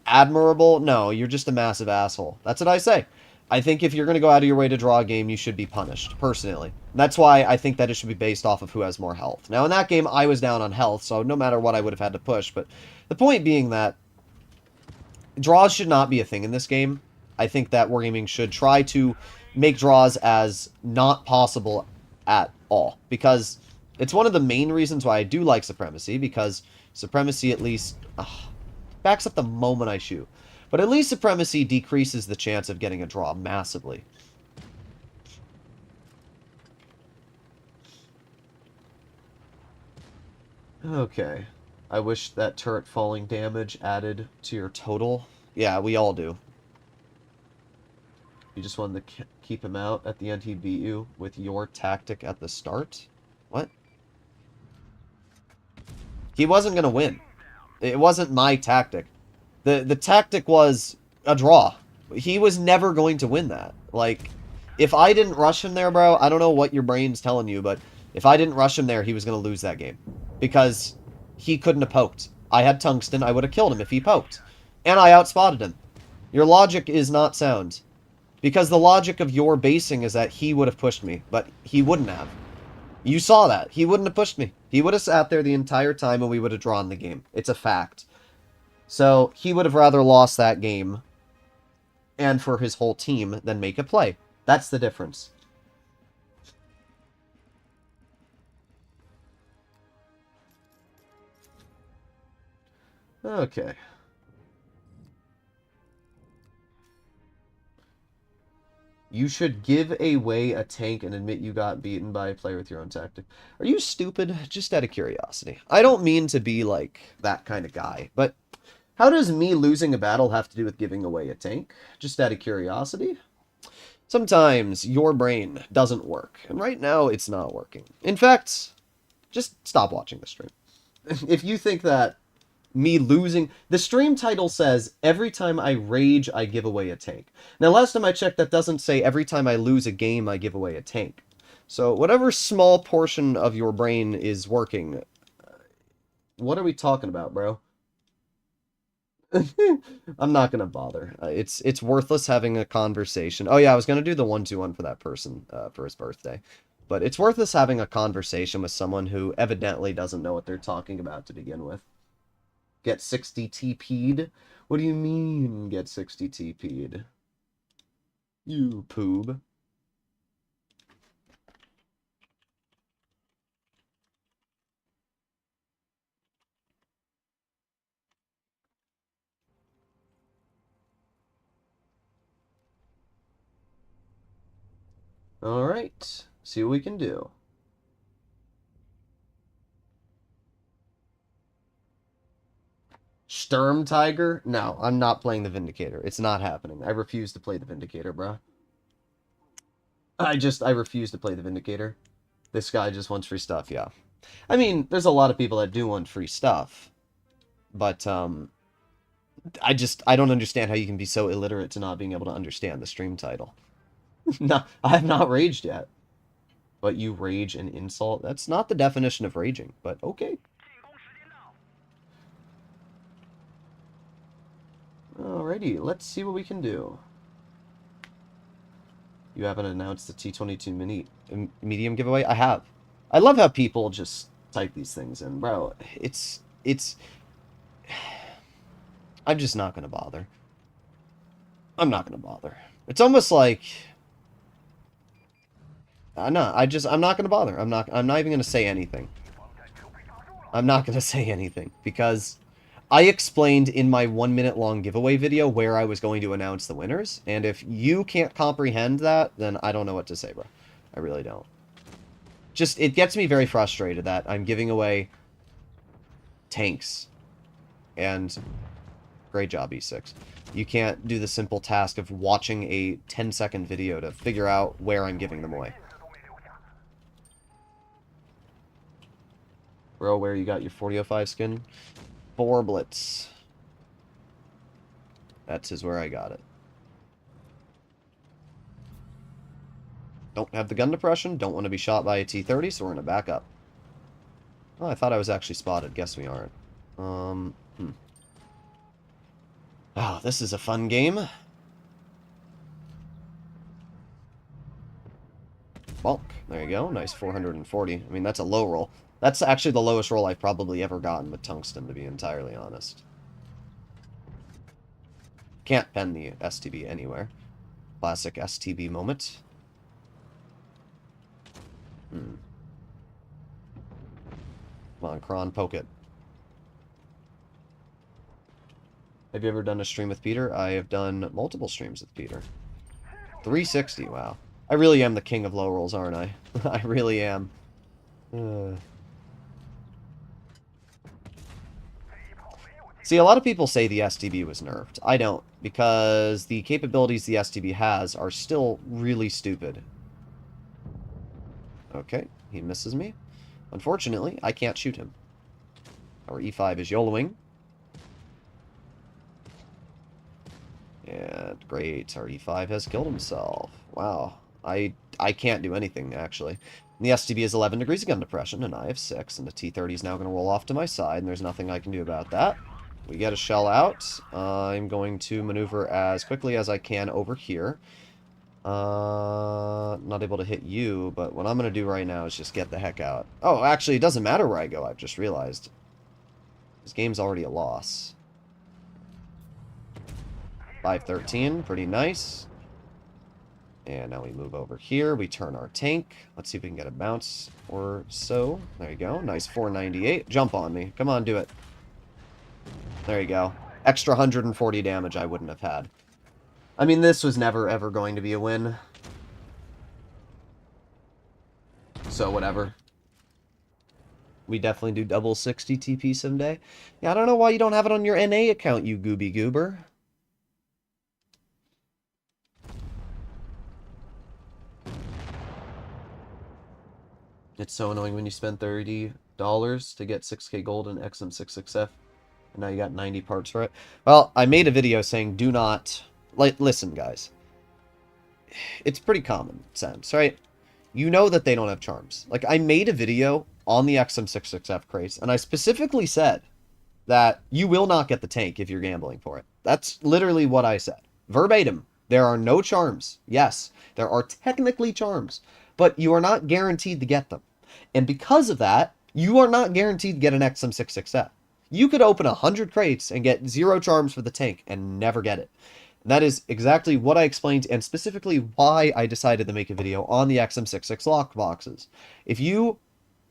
Speaker 1: admirable. No, you're just a massive asshole. That's what I say. I think if you're going to go out of your way to draw a game, you should be punished, personally. That's why I think that it should be based off of who has more health. Now, in that game, I was down on health, so no matter what, I would have had to push. But the point being that draws should not be a thing in this game. I think that Wargaming should try to make draws as not possible at all. Because it's one of the main reasons why I do like Supremacy, because Supremacy at least backs up the moment I shoot. But at least Supremacy decreases the chance of getting a draw massively. Okay. I wish that turret falling damage added to your total. Yeah, we all do. You just wanted to keep him out. At the end, he'd beat you with your tactic at the start? What? He wasn't going to win. It wasn't my tactic. The tactic was a draw. He was never going to win that. Like, if I didn't rush him there, bro, I don't know what your brain's telling you, but if I didn't rush him there, he was going to lose that game. Because he couldn't have poked. I had tungsten, I would have killed him if he poked. And I outspotted him. Your logic is not sound. Because the logic of your basing is that he would have pushed me, but he wouldn't have. You saw that. He wouldn't have pushed me. He would have sat there the entire time and we would have drawn the game. It's a fact. So, he would have rather lost that game, and for his whole team, than make a play. That's the difference. Okay. You should give away a tank and admit you got beaten by a player with your own tactic. Are you stupid? Just out of curiosity. I don't mean to be, like, that kind of guy, but how does me losing a battle have to do with giving away a tank? Just out of curiosity? Sometimes your brain doesn't work, and right now it's not working. In fact, just stop watching the stream. If you think that me losing... The stream title says, every time I rage, I give away a tank. Now, last time I checked, that doesn't say every time I lose a game, I give away a tank. So whatever small portion of your brain is working, what are we talking about, bro? I'm not gonna bother. It's worthless having a conversation. Oh yeah, I was gonna do the 1-2-1 for that person for his birthday, but it's worthless having a conversation with someone who evidently doesn't know what they're talking about to begin with. Get 60 TP'd? What do you mean get 60 TP'd? You poob. Alright, see what we can do. Sturm Tiger? No, I'm not playing the Vindicator. It's not happening. I refuse to play the Vindicator, bro. I refuse to play the Vindicator. This guy just wants free stuff, yeah. I mean, there's a lot of people that do want free stuff. But, I don't understand how you can be so illiterate to not being able to understand the stream title. No, I have not raged yet. But you rage and insult? That's not the definition of raging, but okay. Alrighty, let's see what we can do. You haven't announced the T22 medium giveaway? I have. I love how people just type these things in, bro. It's I'm just not gonna bother. I'm not gonna bother. It's almost like no, I'm not gonna bother. I'm not even gonna say anything. I'm not gonna say anything because I explained in my 1-minute long giveaway video where I was going to announce the winners, and if you can't comprehend that, then I don't know what to say, bro. I really don't. Just, it gets me very frustrated that I'm giving away tanks. And great job, E6. You can't do the simple task of watching a 10-second video to figure out where I'm giving them away. Bro, where you got your 4005 skin? Forblitz. That's where I got it. Don't have the gun depression, don't want to be shot by a T-30, so we're going to back up. Oh, I thought I was actually spotted. Guess we aren't. Oh, this is a fun game. Bonk. There you go. Nice 440. I mean, that's a low roll. That's actually the lowest roll I've probably ever gotten with tungsten, to be entirely honest. Can't pen the STB anywhere. Classic STB moment. Come on, Kron, poke it. Have you ever done a stream with Peter? I have done multiple streams with Peter. 360, wow. I really am the king of low rolls, aren't I? I really am. See, a lot of people say the STB was nerfed. I don't, because the capabilities the STB has are still really stupid. Okay, he misses me. Unfortunately, I can't shoot him. Our E5 is YOLOing. And great, our E5 has killed himself. Wow, I can't do anything, actually. And the STB is 11 degrees of gun depression, and I have 6, and the T-30 is now going to roll off to my side, and there's nothing I can do about that. We get a shell out. I'm going to maneuver as quickly as I can over here. Not able to hit you, but what I'm going to do right now is just get the heck out. Oh, actually, it doesn't matter where I go, I've just realized. This game's already a loss. 513, pretty nice. And now we move over here, we turn our tank. Let's see if we can get a bounce or so. There you go, nice 498. Jump on me, come on, do it. There you go. Extra 140 damage I wouldn't have had. I mean, this was never, ever going to be a win. So, whatever. We definitely do double 60 TP someday. Yeah, I don't know why you don't have it on your NA account, you gooby goober. It's so annoying when you spend $30 to get 6k gold in XM66F. And now you got 90 parts for it. Well, I made a video saying do not... Like, listen, guys. It's pretty common sense, right? you know that they don't have charms. Like, I made a video on the XM66F crates, and I specifically said that you will not get the tank if you're gambling for it. That's literally what I said. Verbatim. There are no charms. Yes, there are technically charms, but you are not guaranteed to get them. And because of that, you are not guaranteed to get an XM66F. You could open 100 crates and get 0 charms for the tank and never get it. And that is exactly what I explained, and specifically why I decided to make a video on the XM66 lock boxes. If you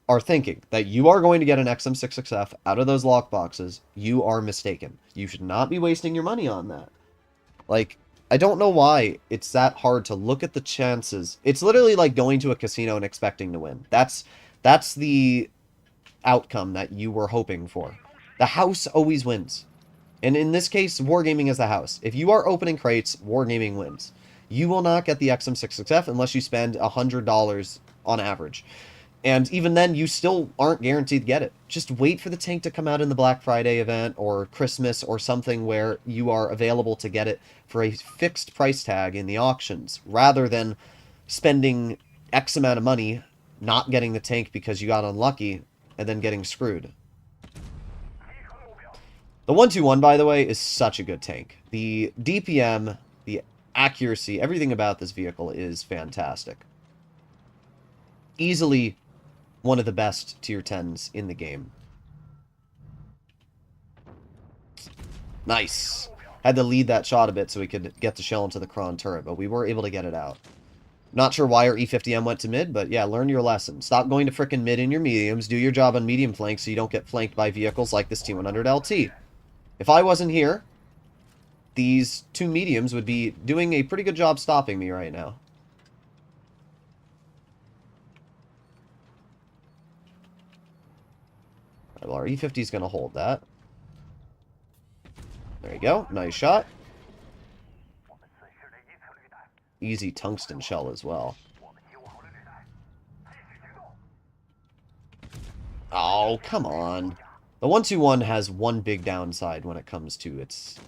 Speaker 1: are thinking that you are going to get an XM66F out of those lock boxes, you are mistaken. You should not be wasting your money on that. Like, I don't know why it's that hard to look at the chances. It's literally like going to a casino and expecting to win. That's the outcome that you were hoping for. The house always wins. And in this case, Wargaming is the house. If you are opening crates, Wargaming wins. You will not get the XM66F unless you spend $100 on average. And even then, you still aren't guaranteed to get it. Just wait for the tank to come out in the Black Friday event or Christmas or something where you are available to get it for a fixed price tag in the auctions, rather than spending X amount of money, not getting the tank because you got unlucky, and then getting screwed. The 121, by the way, is such a good tank. The DPM, the accuracy, everything about this vehicle is fantastic. Easily one of the best tier 10s in the game. Nice. Had to lead that shot a bit so we could get the shell into the Kron turret, but we were able to get it out. Not sure why our E50M went to mid, but yeah, learn your lesson. Stop going to frickin' mid in your mediums. Do your job on medium flank so you don't get flanked by vehicles like this T100 LT. If I wasn't here, these 2 mediums would be doing a pretty good job stopping me right now. Well, our E50 is going to hold that. There you go. Nice shot. Easy tungsten shell as well. Oh, come on. The 121 has one big downside when it comes to its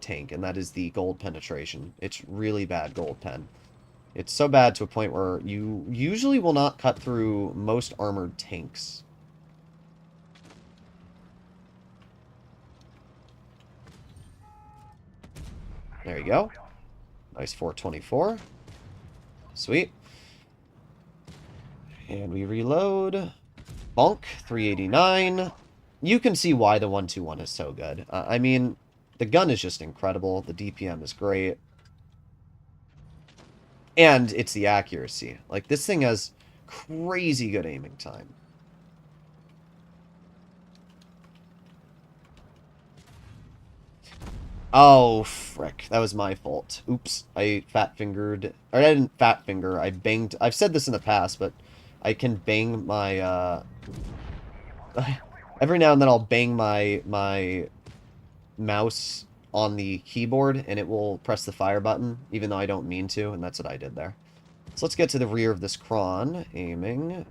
Speaker 1: tank, and that is the gold penetration. It's really bad gold pen. It's so bad to a point where you usually will not cut through most armored tanks. There you go. Nice 424. Sweet. And we reload. Bonk, 389. You can see why the 121 is so good. I mean, the gun is just incredible. The DPM is great. And it's the accuracy. Like, this thing has crazy good aiming time. Oh, frick. That was my fault. Oops. I fat-fingered... Or I didn't fat-finger. I banged... I've said this in the past, but I can bang my, Every now and then I'll bang my mouse on the keyboard, and it will press the fire button, even though I don't mean to, and that's what I did there. So let's get to the rear of this Kron. Aiming.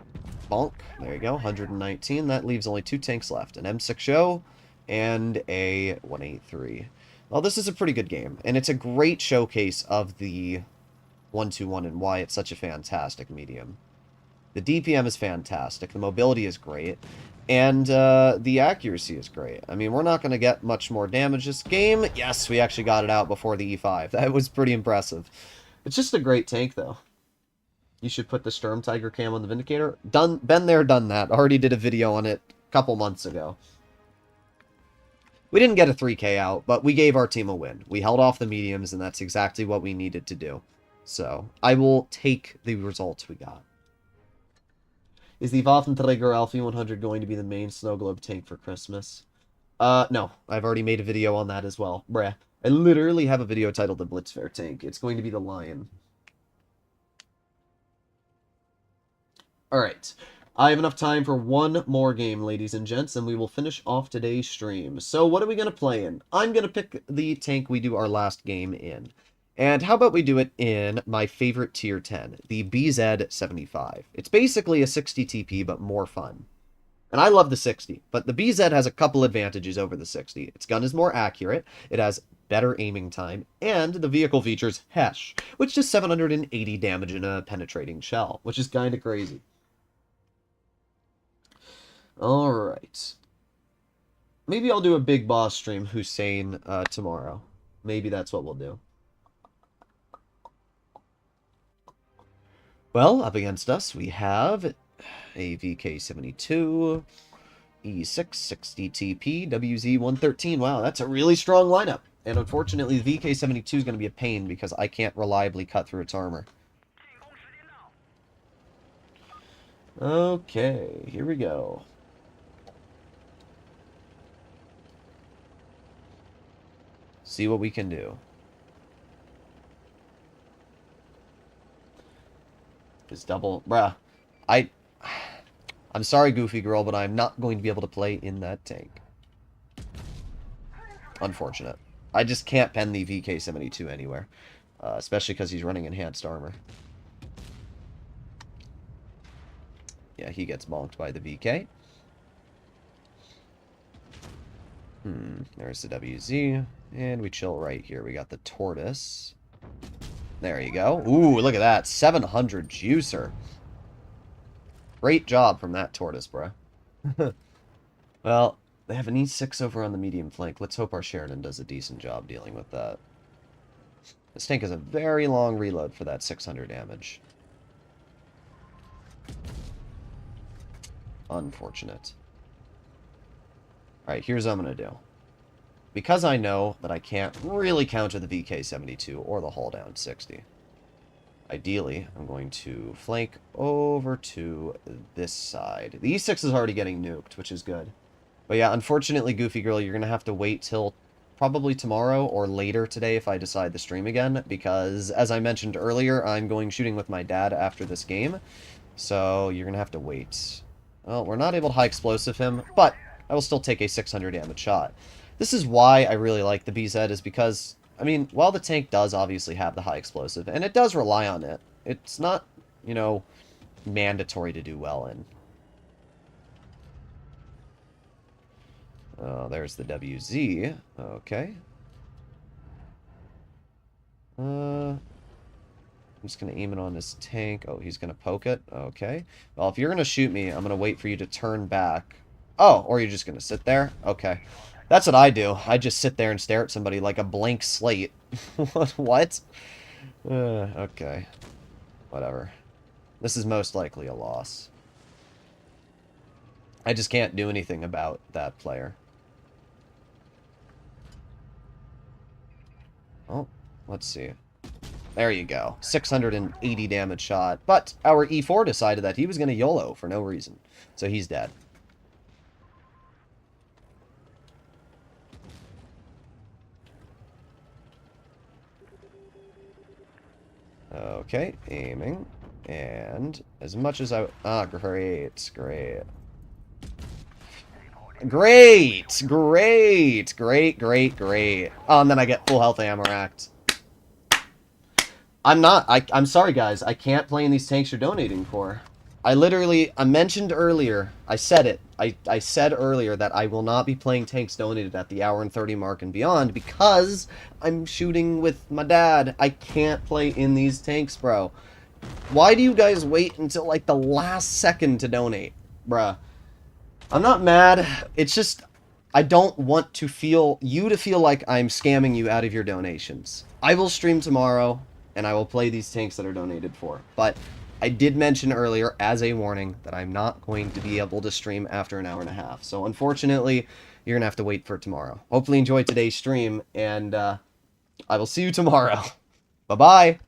Speaker 1: Bonk. There you go. 119. That leaves only 2 tanks left. An M6O and a 183. Well, this is a pretty good game, and it's a great showcase of the 121 and why it's such a fantastic medium. The DPM is fantastic, the mobility is great, and the accuracy is great. I mean, we're not going to get much more damage this game. Yes, we actually got it out before the E5. That was pretty impressive. It's just a great tank, though. You should put the Sturm Tiger cam on the Vindicator. Been there, done that. Already did a video on it a couple months ago. We didn't get a 3K out, but we gave our team a win. We held off the mediums, and that's exactly what we needed to do. So, I will take the results we got. Is the Waffenträger Alfie 100 going to be the main snow globe tank for Christmas? No. I've already made a video on that as well. Bruh. I literally have a video titled The Blitzfair Tank. It's going to be the Lion. Alright. I have enough time for one more game, ladies and gents, and we will finish off today's stream. So, what are we going to play in? I'm going to pick the tank we do our last game in. And how about we do it in my favorite tier 10, the BZ-75. It's basically a 60 TP, but more fun. And I love the 60, but the BZ has a couple advantages over the 60. Its gun is more accurate, it has better aiming time, and the vehicle features Hesh, which does 780 damage in a penetrating shell, which is kind of crazy. Alright. Maybe I'll do a big boss stream, Hussein, tomorrow. Maybe that's what we'll do. Well, up against us, we have a VK72, E6, 60TP, WZ113. Wow, that's a really strong lineup. And unfortunately, the VK72 is going to be a pain because I can't reliably cut through its armor. Okay, here we go. See what we can do. This double... Bruh. I'm sorry, Goofy Girl, but I'm not going to be able to play in that tank. Unfortunate. I just can't pen the VK72 anywhere. Especially because he's running enhanced armor. Yeah, he gets bonked by the VK. There's the WZ. And we chill right here. We got the Tortoise. There you go. Ooh, look at that. 700 juicer. Great job from that Tortoise, bro. Well, they have an E6 over on the medium flank. Let's hope our Sheridan does a decent job dealing with that. This tank has a very long reload for that 600 damage. Unfortunate. Alright, here's what I'm going to do. Because I know that I can't really counter the VK72 or the hull down 60. Ideally, I'm going to flank over to this side. The E6 is already getting nuked, which is good. But yeah, unfortunately, Goofy Girl, you're going to have to wait till probably tomorrow or later today if I decide to stream again. Because, as I mentioned earlier, I'm going shooting with my dad after this game. So, you're going to have to wait. Well, we're not able to high explosive him, but I will still take a 600 damage shot. This is why I really like the BZ, is because, I mean, while the tank does obviously have the high explosive, and it does rely on it, it's not, you know, mandatory to do well in. Oh, there's the WZ. Okay. I'm just going to aim it on this tank. Oh, he's going to poke it. Okay. Well, if you're going to shoot me, I'm going to wait for you to turn back. Oh, or you're just going to sit there? Okay. That's what I do. I just sit there and stare at somebody like a blank slate. What? Okay. Whatever. This is most likely a loss. I just can't do anything about that player. Oh, let's see. There you go. 680 damage shot. But our E4 decided that he was going to YOLO for no reason. So he's dead. Okay, aiming. And as much as I... Ah, great, great. Great! Great! Great, great, great. Oh, and then I get full health ammo racked. I'm sorry, guys. I can't play in these tanks you're donating for. I mentioned earlier, I said it. I said earlier that I will not be playing tanks donated at the hour and 30 mark and beyond because I'm shooting with my dad. I can't play in these tanks, bro. Why do you guys wait until, like, the last second to donate? Bruh. I'm not mad. It's just, I don't want to feel like I'm scamming you out of your donations. I will stream tomorrow, and I will play these tanks that are donated for. But I did mention earlier, as a warning, that I'm not going to be able to stream after an hour and a half. So, unfortunately, you're going to have to wait for tomorrow. Hopefully you enjoyed today's stream, and I will see you tomorrow. Bye-bye!